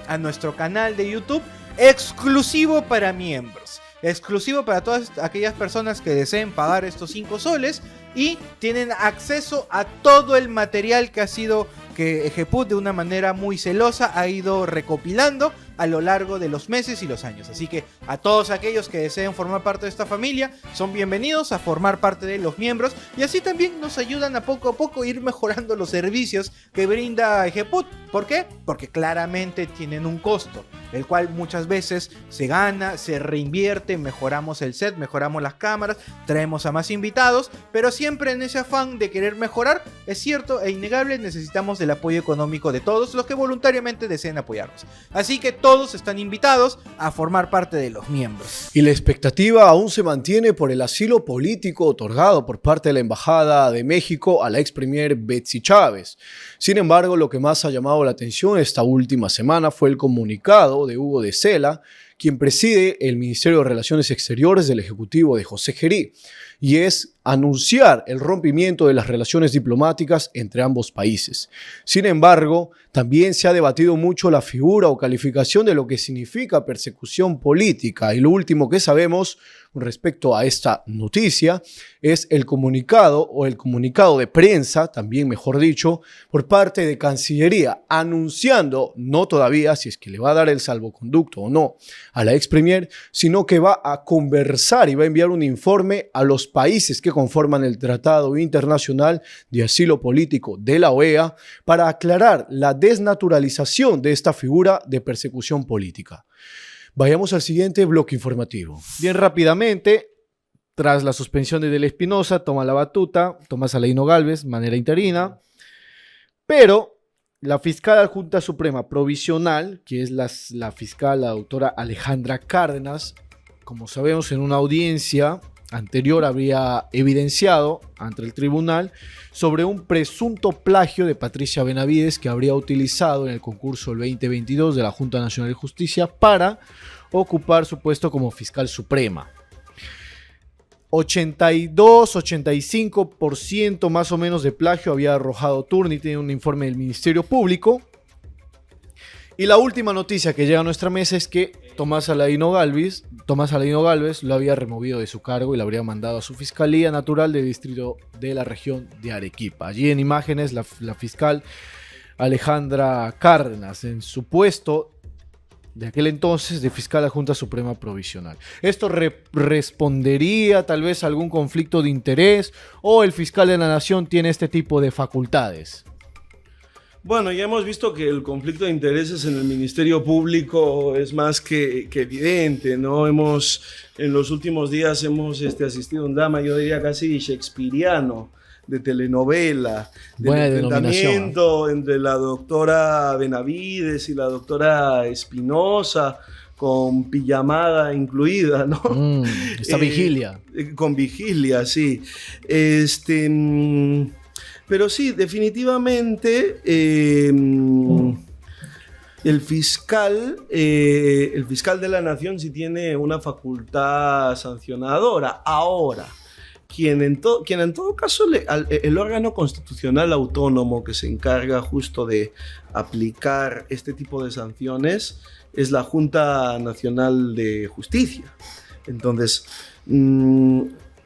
a nuestro canal de YouTube exclusivo para miembros. Exclusivo para todas aquellas personas que deseen pagar estos 5 soles y tienen acceso a todo el material que Ejeput de una manera muy celosa ha ido recopilando a lo largo de los meses y los años. Así que a todos aquellos que deseen formar parte de esta familia son bienvenidos a formar parte de los miembros y así también nos ayudan a poco ir mejorando los servicios que brinda Ejeput. ¿Por qué? Porque claramente tienen un costo, el cual muchas veces se gana, se reinvierte, mejoramos el set, mejoramos las cámaras, traemos a más invitados, pero siempre en ese afán de querer mejorar, es cierto e innegable, necesitamos del apoyo económico de todos los que voluntariamente deseen apoyarnos. Así que todos están invitados a formar parte de los miembros. Y la expectativa aún se mantiene por el asilo político otorgado por parte de la Embajada de México a la ex premier Betsy Chávez. Sin embargo, lo que más ha llamado la atención esta última semana fue el comunicado de Hugo de Sela, quien preside el Ministerio de Relaciones Exteriores del Ejecutivo de José Gerí, y es anunciar el rompimiento de las relaciones diplomáticas entre ambos países. Sin embargo, también se ha debatido mucho la figura o calificación de lo que significa persecución política, y lo último que sabemos respecto a esta noticia es el comunicado de prensa, también mejor dicho, por parte de Cancillería, anunciando, no todavía si es que le va a dar el salvoconducto o no a la ex premier, sino que va a conversar y va a enviar un informe a los países que conforman el Tratado Internacional de Asilo Político de la OEA para aclarar la desnaturalización de esta figura de persecución política. Vayamos al siguiente bloque informativo. Bien rápidamente, tras la suspensión de Del Espinosa, toma la batuta Tomás Aleino Gálvez, manera interina, pero la fiscal adjunta suprema provisional, que es la fiscal, la doctora Alejandra Cárdenas, como sabemos, en una audiencia anterior habría evidenciado ante el tribunal sobre un presunto plagio de Patricia Benavides que habría utilizado en el concurso del 2022 de la Junta Nacional de Justicia para ocupar su puesto como fiscal suprema. 82-85% más o menos de plagio había arrojado Turni, tiene un informe del Ministerio Público. Y la última noticia que llega a nuestra mesa es que Tomás Aleino Gálvez lo había removido de su cargo y lo habría mandado a su Fiscalía Natural del Distrito de la región de Arequipa. Allí en imágenes la fiscal Alejandra Cárdenas en su puesto de aquel entonces de fiscal adjunta suprema provisional. ¿Esto respondería tal vez a algún conflicto de interés o el fiscal de la nación tiene este tipo de facultades? Bueno, ya hemos visto que el conflicto de intereses en el Ministerio Público es más que evidente, ¿no? En los últimos días hemos asistido a un drama, yo diría casi shakespeariano, de telenovela, del enfrentamiento entre la doctora Benavides y la doctora Espinosa, con pijamada incluida, ¿no? Esta vigilia. Con vigilia, sí. Pero sí, definitivamente el fiscal de la Nación sí tiene una facultad sancionadora. Ahora, quien en todo caso, el órgano constitucional autónomo que se encarga justo de aplicar este tipo de sanciones es la Junta Nacional de Justicia. Entonces,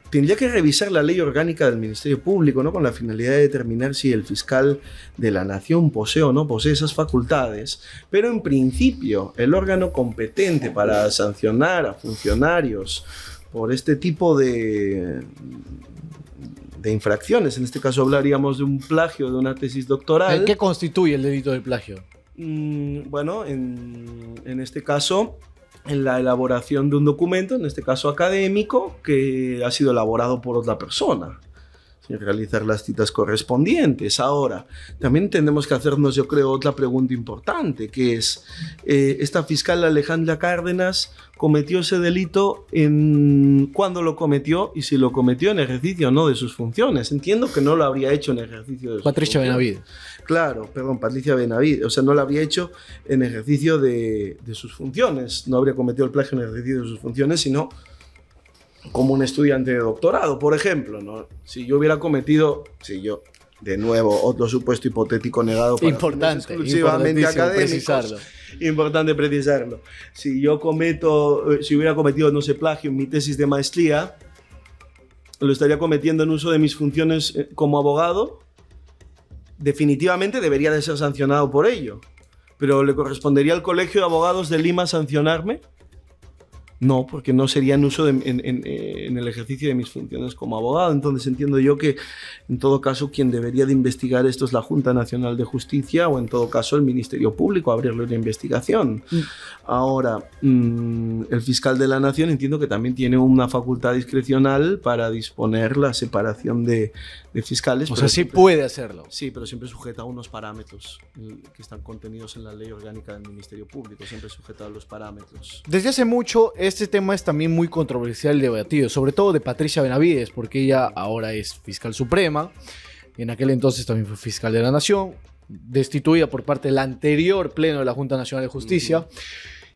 tendría que revisar la ley orgánica del Ministerio Público, ¿no? Con la finalidad de determinar si el fiscal de la Nación posee o no posee esas facultades, pero en principio el órgano competente para sancionar a funcionarios por este tipo de infracciones, en este caso hablaríamos de un plagio de una tesis doctoral. ¿Qué constituye el delito de plagio? Bueno, en este caso, en la elaboración de un documento, en este caso académico, que ha sido elaborado por otra persona, sin realizar las citas correspondientes. Ahora, también tenemos que hacernos, yo creo, otra pregunta importante, que es, esta fiscal Alejandra Cárdenas cometió ese delito cuándo lo cometió y si lo cometió en ejercicio o no de sus funciones. Entiendo que no lo habría hecho en ejercicio de sus Patricia funciones. Benavides. Claro, perdón, Patricia Benavides. O sea, no lo habría hecho en ejercicio de sus funciones. No habría cometido el plagio en ejercicio de sus funciones, sino como un estudiante de doctorado, por ejemplo, ¿no? Si yo hubiera cometido, de nuevo, otro supuesto hipotético negado para fines exclusivamente académicos. Importante precisarlo. Si hubiera cometido, no sé, plagio en mi tesis de maestría, lo estaría cometiendo en uso de mis funciones como abogado. Definitivamente debería de ser sancionado por ello. Pero ¿le correspondería al Colegio de Abogados de Lima sancionarme? No, porque no sería en uso en el ejercicio de mis funciones como abogado. Entonces entiendo yo que, en todo caso, quien debería de investigar esto es la Junta Nacional de Justicia o, en todo caso, el Ministerio Público, abrirle una investigación. Ahora, el fiscal de la Nación entiendo que también tiene una facultad discrecional para disponer la separación de fiscales. O sea, sí puede hacerlo. Sí, pero siempre sujeta a unos parámetros que están contenidos en la Ley Orgánica del Ministerio Público, siempre sujeta a los parámetros. Desde hace mucho, este tema es también muy controversial y debatido, sobre todo de Patricia Benavides, porque ella ahora es fiscal suprema, en aquel entonces también fue fiscal de la Nación, destituida por parte del anterior pleno de la Junta Nacional de Justicia.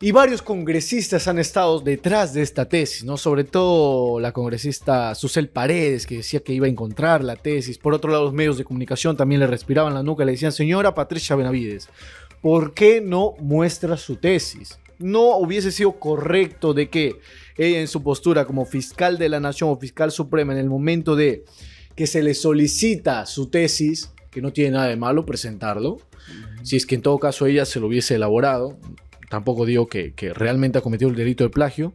Y varios congresistas han estado detrás de esta tesis, ¿no? Sobre todo la congresista Susel Paredes, que decía que iba a encontrar la tesis. Por otro lado, los medios de comunicación también le respiraban la nuca, le decían: señora Patricia Benavides, ¿por qué no muestra su tesis? ¿No hubiese sido correcto de que ella, en su postura como fiscal de la Nación o fiscal suprema, en el momento de que se le solicita su tesis, que no tiene nada de malo presentarlo, si es que en todo caso ella se lo hubiese elaborado, tampoco digo que realmente ha cometido el delito de plagio,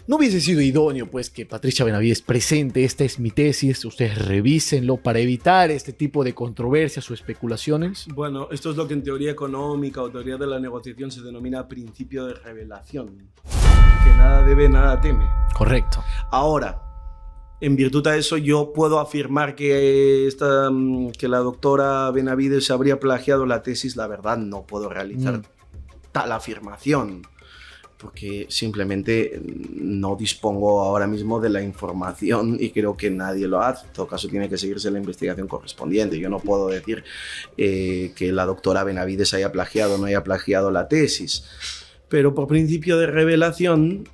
¿no hubiese sido idóneo, pues, que Patricia Benavides presente: esta es mi tesis, ustedes revísenlo, para evitar este tipo de controversias o especulaciones? Bueno, esto es lo que en teoría económica o teoría de la negociación se denomina principio de revelación. Que nada debe, nada teme. Correcto. Ahora, en virtud de eso, yo puedo afirmar que la doctora Benavides habría plagiado la tesis. La verdad, no puedo realizar tal afirmación, porque simplemente no dispongo ahora mismo de la información y creo que nadie lo hace. En todo caso, tiene que seguirse la investigación correspondiente. Yo no puedo decir que la doctora Benavides haya plagiado o no haya plagiado la tesis. Pero por principio de revelación,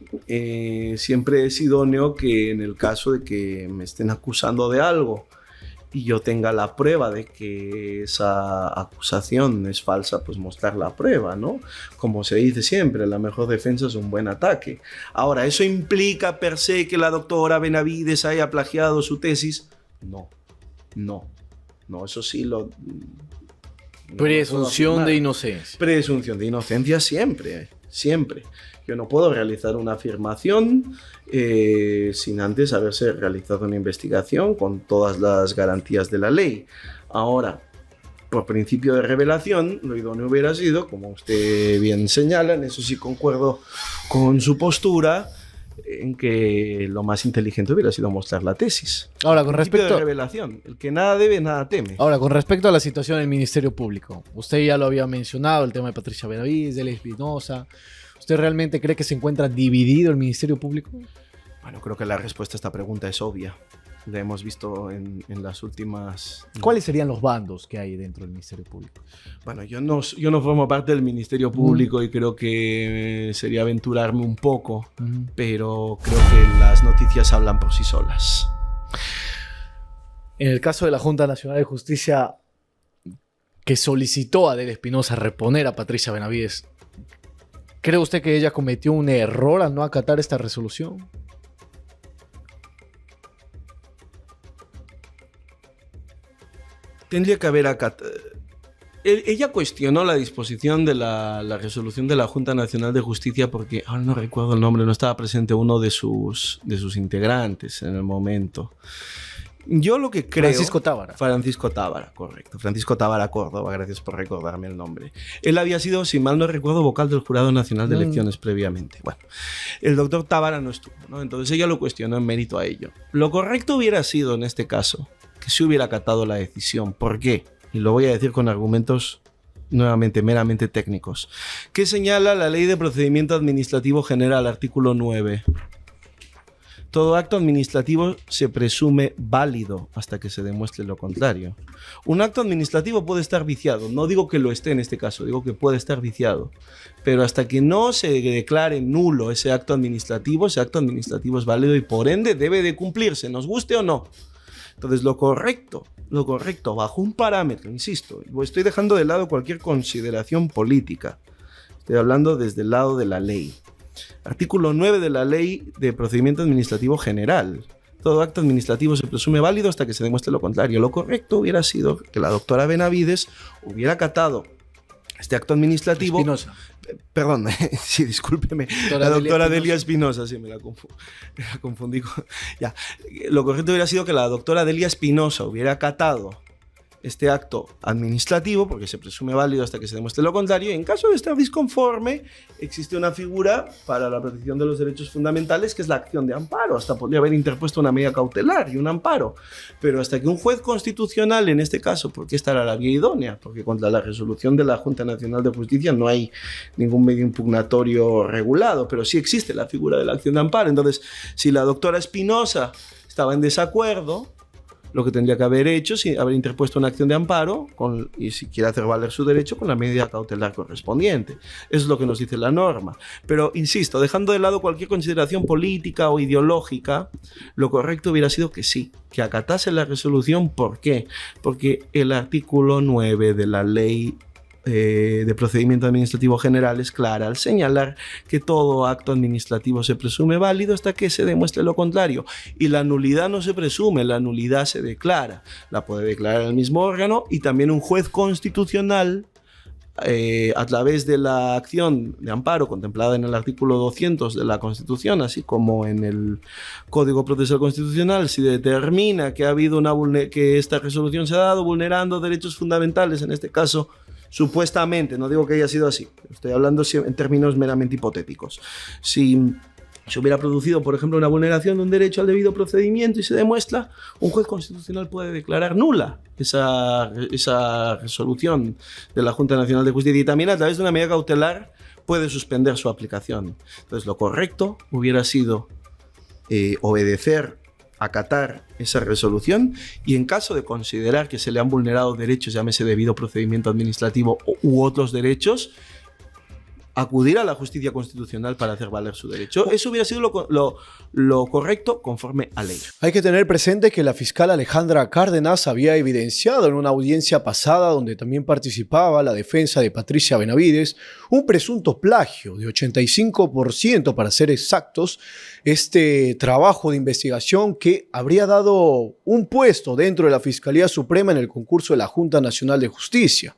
siempre es idóneo que, en el caso de que me estén acusando de algo y yo tenga la prueba de que esa acusación es falsa, pues mostrar la prueba, ¿no? Como se dice siempre, la mejor defensa es un buen ataque. Ahora, ¿eso implica per se que la doctora Benavides haya plagiado su tesis? No, eso sí lo... Presunción de inocencia. Presunción de inocencia siempre. Yo no puedo realizar una afirmación sin antes haberse realizado una investigación con todas las garantías de la ley. Ahora, por principio de revelación, lo idóneo hubiera sido, como usted bien señala, en eso sí concuerdo con su postura, en que lo más inteligente hubiera sido mostrar la tesis. Ahora, con respecto de revelación, el que nada debe, nada teme. Ahora, con respecto a la situación del Ministerio Público, usted ya lo había mencionado, el tema de Patricia Benavides, de Espinosa. ¿Usted realmente cree que se encuentra dividido el Ministerio Público? Bueno, creo que la respuesta a esta pregunta es obvia. La hemos visto en las últimas... ¿Cuáles serían los bandos que hay dentro del Ministerio Público? Bueno, yo no formo parte del Ministerio Público y creo que sería aventurarme un poco, pero creo que las noticias hablan por sí solas. En el caso de la Junta Nacional de Justicia, que solicitó a Adela Espinosa reponer a Patricia Benavides, ¿cree usted que ella cometió un error al no acatar esta resolución? Tendría que haber acatado. Ella cuestionó la disposición de la resolución de la Junta Nacional de Justicia porque, ahora no recuerdo el nombre, no estaba presente uno de sus integrantes en el momento. Yo lo que creo... Francisco Tábara, correcto. Francisco Tábara Córdoba, gracias por recordarme el nombre. Él había sido, si mal no recuerdo, vocal del Jurado Nacional de Elecciones previamente. Bueno, el doctor Tábara no estuvo, ¿no? Entonces ella lo cuestionó en mérito a ello. Lo correcto hubiera sido, en este caso, que se hubiera acatado la decisión. ¿Por qué? Y lo voy a decir con argumentos nuevamente meramente técnicos. ¿Qué señala la Ley de Procedimiento Administrativo General, artículo 9? Todo acto administrativo se presume válido hasta que se demuestre lo contrario. Un acto administrativo puede estar viciado. No digo que lo esté en este caso, digo que puede estar viciado. Pero hasta que no se declare nulo ese acto administrativo es válido y por ende debe de cumplirse, nos guste o no. Entonces lo correcto, bajo un parámetro, insisto, estoy dejando de lado cualquier consideración política. Estoy hablando desde el lado de la ley. Artículo 9 de la Ley de Procedimiento Administrativo General. Todo acto administrativo se presume válido hasta que se demuestre lo contrario. Lo correcto hubiera sido que la doctora Benavides hubiera acatado Este acto administrativo... Espinosa. Perdón, sí, discúlpeme. La doctora Delia Espinosa, sí, me la confundí. Ya. Lo correcto hubiera sido que la doctora Delia Espinosa hubiera acatado este acto administrativo, porque se presume válido hasta que se demuestre lo contrario, y en caso de estar disconforme, existe una figura para la protección de los derechos fundamentales, que es la acción de amparo. Hasta podría haber interpuesto una medida cautelar y un amparo, pero hasta que un juez constitucional, en este caso, porque esta era la vía idónea, porque contra la resolución de la Junta Nacional de Justicia no hay ningún medio impugnatorio regulado, pero sí existe la figura de la acción de amparo. Entonces, si la doctora Espinosa estaba en desacuerdo, lo que tendría que haber hecho es haber interpuesto una acción de amparo y si quiere hacer valer su derecho con la medida cautelar correspondiente. Eso es lo que nos dice la norma. Pero, insisto, dejando de lado cualquier consideración política o ideológica, lo correcto hubiera sido que sí, que acatase la resolución. ¿Por qué? Porque el artículo 9 de la ley de procedimiento administrativo general es clara al señalar que todo acto administrativo se presume válido hasta que se demuestre lo contrario, y la nulidad no se presume, la nulidad se declara. La puede declarar el mismo órgano, y también un juez constitucional a través de la acción de amparo contemplada en el artículo 200 de la Constitución, así como en el Código Procesal Constitucional, si determina que ha habido que esta resolución se ha dado vulnerando derechos fundamentales, en este caso supuestamente, no digo que haya sido así, estoy hablando en términos meramente hipotéticos. Si se hubiera producido, por ejemplo, una vulneración de un derecho al debido procedimiento y se demuestra, un juez constitucional puede declarar nula esa resolución de la Junta Nacional de Justicia, y también a través de una medida cautelar puede suspender su aplicación. Entonces, lo correcto hubiera sido obedecer, acatar esa resolución, y en caso de considerar que se le han vulnerado derechos, llámese debido procedimiento administrativo u otros derechos, acudir a la justicia constitucional para hacer valer su derecho. Eso hubiera sido lo correcto conforme a ley. Hay que tener presente que la fiscal Alejandra Cárdenas había evidenciado en una audiencia pasada, donde también participaba la defensa de Patricia Benavides, un presunto plagio de 85% para ser exactos. Este trabajo de investigación que habría dado un puesto dentro de la Fiscalía Suprema en el concurso de la Junta Nacional de Justicia.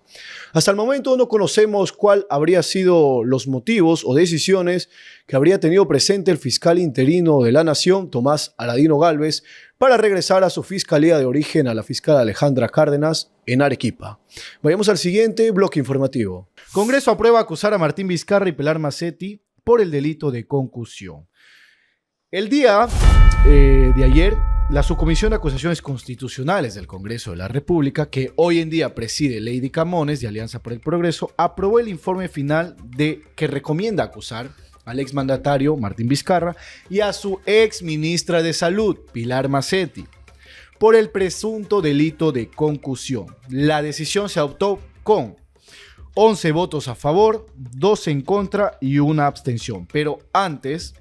Hasta el momento no conocemos cuál habría sido los motivos o decisiones que habría tenido presente el fiscal interino de la Nación, Tomás Aladino Gálvez, para regresar a su fiscalía de origen, a la fiscal Alejandra Cárdenas, en Arequipa. Vayamos al siguiente bloque informativo. Congreso aprueba acusar a Martín Vizcarra y Pilar Macetti por el delito de concusión. El día de ayer, la Subcomisión de Acusaciones Constitucionales del Congreso de la República, que hoy en día preside Lady Camones de Alianza por el Progreso, aprobó el informe final que recomienda acusar al exmandatario Martín Vizcarra y a su exministra de Salud, Pilar Macetti, por el presunto delito de concusión. La decisión se adoptó con 11 votos a favor, 2 en contra y una abstención. Pero antes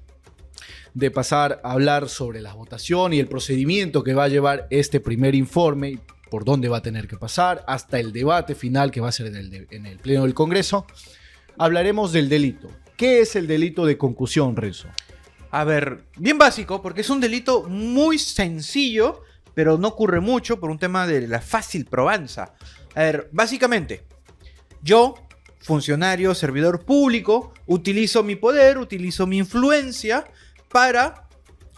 de pasar a hablar sobre la votación y el procedimiento que va a llevar este primer informe y por dónde va a tener que pasar hasta el debate final que va a ser en el Pleno del Congreso, hablaremos del delito. ¿Qué es el delito de concusión, Renzo? A ver, bien básico, porque es un delito muy sencillo, pero no ocurre mucho por un tema de la fácil probanza. A ver, básicamente, yo, funcionario, servidor público, utilizo mi poder, utilizo mi influencia para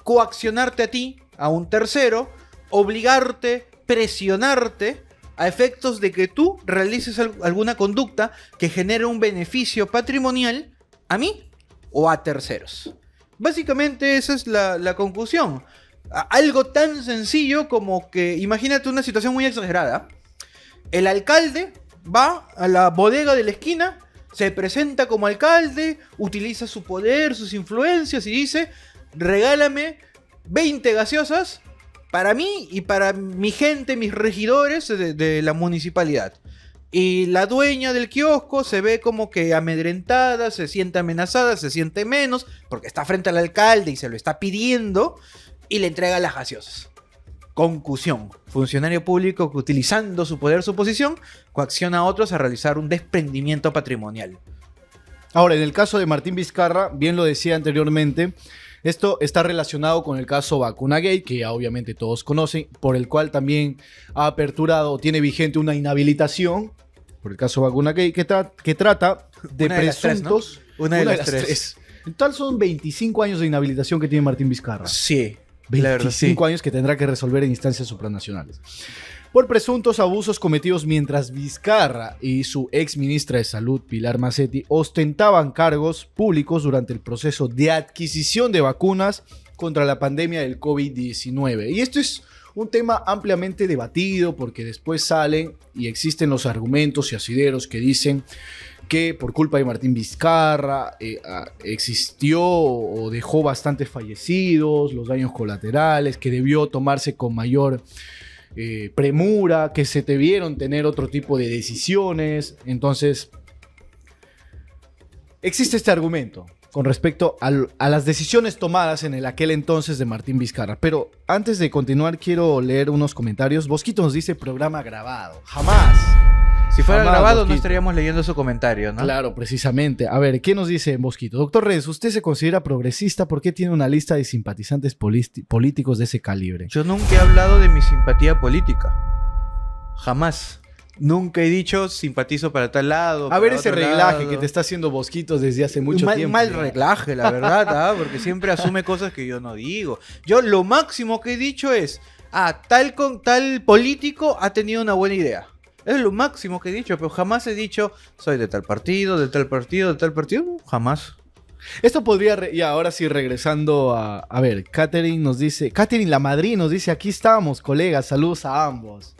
coaccionarte a ti, a un tercero, obligarte, presionarte a efectos de que tú realices alguna conducta que genere un beneficio patrimonial a mí o a terceros. Básicamente esa es la conclusión. Algo tan sencillo como que, imagínate una situación muy exagerada. El alcalde va a la bodega de la esquina, se presenta como alcalde, utiliza su poder, sus influencias y dice: regálame 20 gaseosas para mí y para mi gente, mis regidores de la municipalidad. Y la dueña del kiosco se ve como que amedrentada, se siente amenazada, se siente menos, porque está frente al alcalde y se lo está pidiendo, y le entrega las gaseosas. Concusión. Funcionario público que, utilizando su poder, su posición, coacciona a otros a realizar un desprendimiento patrimonial. Ahora, en el caso de Martín Vizcarra, bien lo decía anteriormente, esto está relacionado con el caso Vacunagate, que ya obviamente todos conocen, por el cual también ha aperturado, tiene vigente una inhabilitación por el caso Vacuna Gate, que trata de Una de las tres, ¿no? presuntos... Una de las tres. En total son 25 años de inhabilitación que tiene Martín Vizcarra. Sí, la verdad, 25 años que tendrá que resolver en instancias supranacionales. Por presuntos abusos cometidos mientras Vizcarra y su ex ministra de Salud, Pilar Macetti, ostentaban cargos públicos durante el proceso de adquisición de vacunas contra la pandemia del COVID-19. Y esto es un tema ampliamente debatido porque después salen y existen los argumentos y asideros que dicen que por culpa de Martín Vizcarra existió o dejó bastantes fallecidos, los daños colaterales, que debió tomarse con mayor premura, que se debieron tener otro tipo de decisiones. Entonces, existe este argumento con respecto a las decisiones tomadas en aquel entonces de Martín Vizcarra. Pero antes de continuar, quiero leer unos comentarios. Bosquito nos dice programa grabado. Jamás. Si fuera Jamás, grabado, no Bosquito. estaríamos leyendo su comentario, ¿no? Claro, precisamente. A ver, ¿qué nos dice Mosquito? Doctor Reyes, ¿usted se considera progresista? ¿Por qué tiene una lista de simpatizantes políticos de ese calibre? Yo nunca he hablado de mi simpatía política. Jamás. Nunca he dicho simpatizo para tal lado. A ver para ese otro reglaje lado. que te está haciendo Bosquitos desde hace mucho tiempo. Mal reglaje, la verdad, ¿ah? Porque siempre asume cosas que yo no digo. Yo lo máximo que he dicho es, tal político ha tenido una buena idea. Es lo máximo que he dicho, pero jamás he dicho, soy de tal partido, de tal partido, de tal partido. Jamás. Esto podría, y ahora sí, regresando a ver, Catherine nos dice, Catherine la Madrid nos dice, aquí estamos, colegas, saludos a ambos.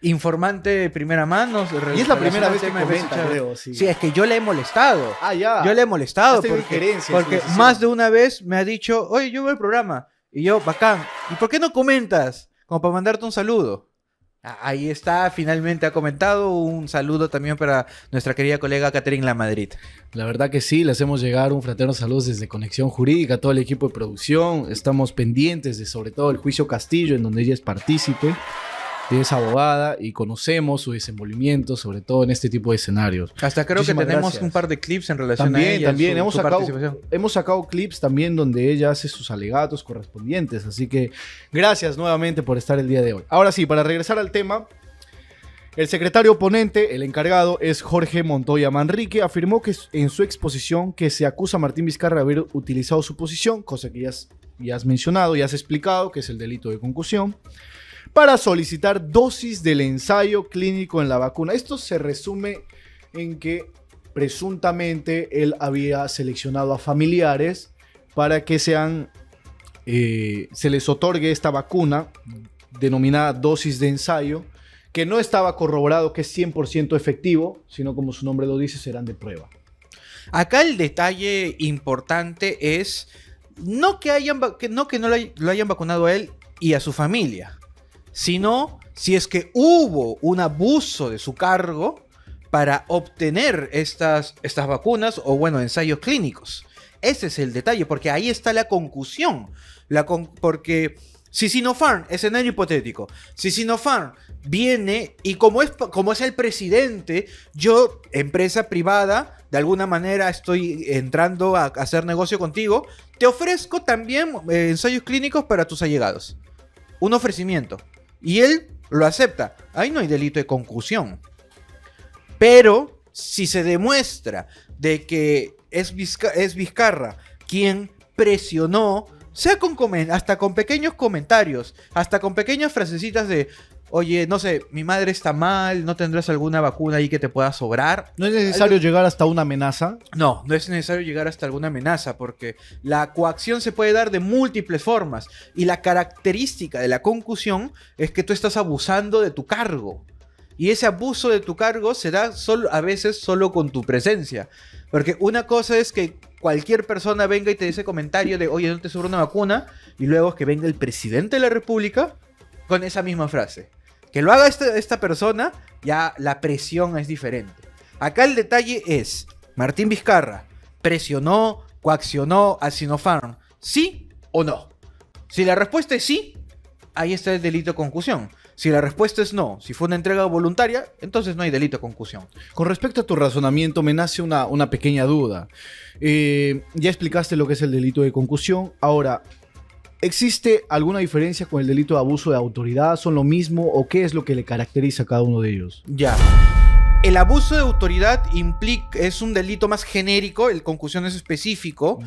Informante de primera mano. Y es la primera vez que tema de comenta, fecha. creo, sí. Sí, es que yo le he molestado. Ah, ya. Yo le he molestado Has tenido porque, injerencia en su porque decisión. más de una vez me ha dicho, oye, yo veo el programa. Y yo, bacán. ¿Y por qué no comentas? Como para mandarte un saludo. Ahí está, finalmente ha comentado. Un saludo también para nuestra querida colega Catherine La Madrid. La verdad que sí, le hacemos llegar un fraterno saludo desde Conexión Jurídica, a todo el equipo de producción. Estamos pendientes de sobre todo el juicio Castillo, en donde ella es partícipe. Ella es abogada y conocemos su desenvolvimiento, sobre todo en este tipo de escenarios. Hasta creo Muchísimas que tenemos gracias. un par de clips en relación a También, ella. también. Su participación. Hemos sacado clips también donde ella hace sus alegatos correspondientes. Así que gracias nuevamente por estar el día de hoy. Ahora sí, para regresar al tema, el secretario oponente, el encargado, es Jorge Montoya Manrique. Afirmó que en su exposición que se acusa a Martín Vizcarra de haber utilizado su posición, cosa que ya has mencionado, ya has explicado, que es el delito de concusión, para solicitar dosis del ensayo clínico en la vacuna. Esto se resume en que presuntamente él había seleccionado a familiares para que se les otorgue esta vacuna denominada dosis de ensayo, que no estaba corroborado que es 100% efectivo, sino como su nombre lo dice, serán de prueba. Acá el detalle importante es no que no lo hayan vacunado a él y a su familia, sino si es que hubo un abuso de su cargo para obtener estas vacunas o, bueno, ensayos clínicos. Ese es el detalle, porque ahí está la concusión. Porque si Sinopharm, escenario hipotético, si Sinopharm viene y como es el presidente, yo, empresa privada, de alguna manera estoy entrando a hacer negocio contigo, te ofrezco también ensayos clínicos para tus allegados. Un ofrecimiento. Y él lo acepta. Ahí no hay delito de concusión. Pero si se demuestra de que es Vizcarra quien presionó, sea hasta con pequeños comentarios, hasta con pequeñas frasecitas de, oye, no sé, mi madre está mal, ¿no tendrás alguna vacuna ahí que te pueda sobrar? ¿No es necesario llegar hasta una amenaza? No, no es necesario llegar hasta alguna amenaza, porque la coacción se puede dar de múltiples formas. Y la característica de la concusión es que tú estás abusando de tu cargo. Y ese abuso de tu cargo se da a veces solo con tu presencia. Porque una cosa es que cualquier persona venga y te dice comentario de, oye, no te sobra una vacuna, y luego es que venga el presidente de la República con esa misma frase. Que lo haga esta persona, ya la presión es diferente. Acá el detalle es, Martín Vizcarra presionó, coaccionó a Sinopharm, ¿sí o no? Si la respuesta es sí, ahí está el delito de concusión. Si la respuesta es no, si fue una entrega voluntaria, entonces no hay delito de concusión. Con respecto a tu razonamiento, me nace una pequeña duda. Ya explicaste lo que es el delito de concusión. Ahora, ¿existe alguna diferencia con el delito de abuso de autoridad? ¿Son lo mismo o qué es lo que le caracteriza a cada uno de ellos? Ya. El abuso de autoridad es un delito más genérico, el concusión es específico.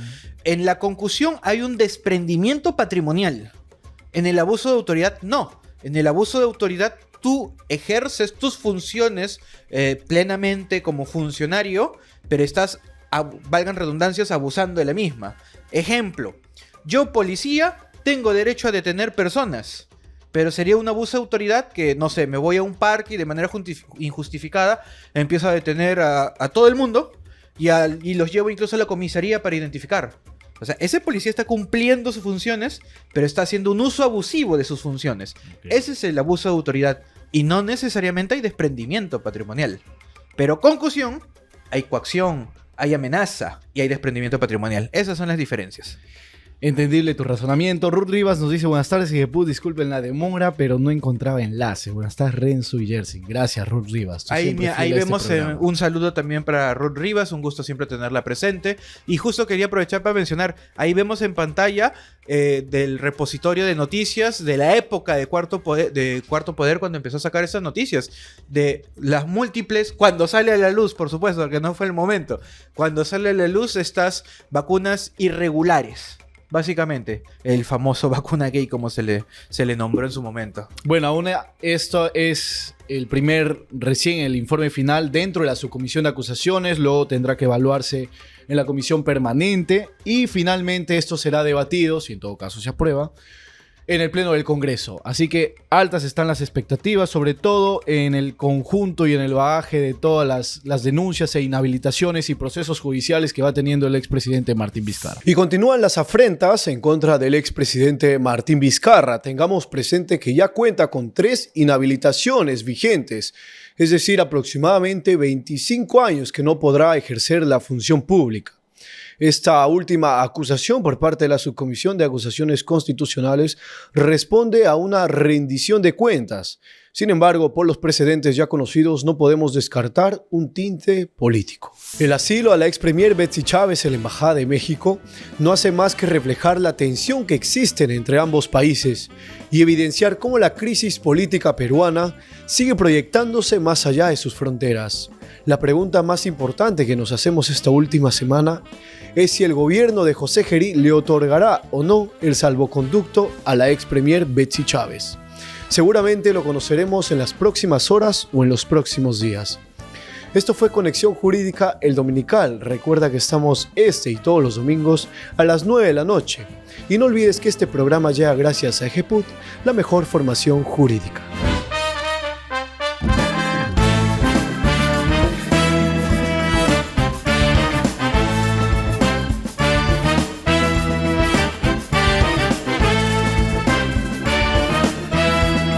En la concusión hay un desprendimiento patrimonial. En el abuso de autoridad, no. En el abuso de autoridad, tú ejerces tus funciones plenamente como funcionario, pero estás, valgan redundancias, abusando de la misma. Ejemplo, yo, policía, tengo derecho a detener personas, pero sería un abuso de autoridad que, no sé, me voy a un parque y de manera injustificada empiezo a detener a todo el mundo y los llevo incluso a la comisaría para identificar. O sea, ese policía está cumpliendo sus funciones, pero está haciendo un uso abusivo de sus funciones. Okay. Ese es el abuso de autoridad. Y no necesariamente hay desprendimiento patrimonial. Pero concusión, hay coacción, hay amenaza y hay desprendimiento patrimonial. Esas son las diferencias. Entendible tu razonamiento. Ruth Rivas nos dice: buenas tardes, Ejeput, disculpen la demora, pero no encontraba enlace. Buenas tardes, Renzo y Jersey. Gracias, Ruth Rivas. Ahí vemos un saludo también para Ruth Rivas, un gusto siempre tenerla presente. Y justo quería aprovechar para mencionar, ahí vemos en pantalla del repositorio de noticias de la época de Cuarto Poder, cuando empezó a sacar esas noticias, de las múltiples, cuando sale a la luz, por supuesto, porque no fue el momento, cuando sale a la luz estas vacunas irregulares. Básicamente, el famoso vacuna gay, como se le nombró en su momento. Bueno, aún esto es recién el informe final dentro de la subcomisión de acusaciones, luego tendrá que evaluarse en la comisión permanente y finalmente esto será debatido, si en todo caso se aprueba, en el Pleno del Congreso. Así que altas están las expectativas, sobre todo en el conjunto y en el bagaje de todas las denuncias e inhabilitaciones y procesos judiciales que va teniendo el expresidente Martín Vizcarra. Y continúan las afrentas en contra del expresidente Martín Vizcarra. Tengamos presente que ya cuenta con 3 inhabilitaciones vigentes, es decir, aproximadamente 25 años que no podrá ejercer la función pública. Esta última acusación por parte de la Subcomisión de Acusaciones Constitucionales responde a una rendición de cuentas. Sin embargo, por los precedentes ya conocidos, no podemos descartar un tinte político. El asilo a la ex premier Betsy Chávez en la Embajada de México no hace más que reflejar la tensión que existe entre ambos países y evidenciar cómo la crisis política peruana sigue proyectándose más allá de sus fronteras. La pregunta más importante que nos hacemos esta última semana es si el gobierno de José Gerí le otorgará o no el salvoconducto a la ex premier Betsy Chávez. Seguramente lo conoceremos en las próximas horas o en los próximos días. Esto fue Conexión Jurídica, el dominical. Recuerda que estamos y todos los domingos a las 9 de la noche. Y no olvides que este programa llega gracias a Ejeput, la mejor formación jurídica.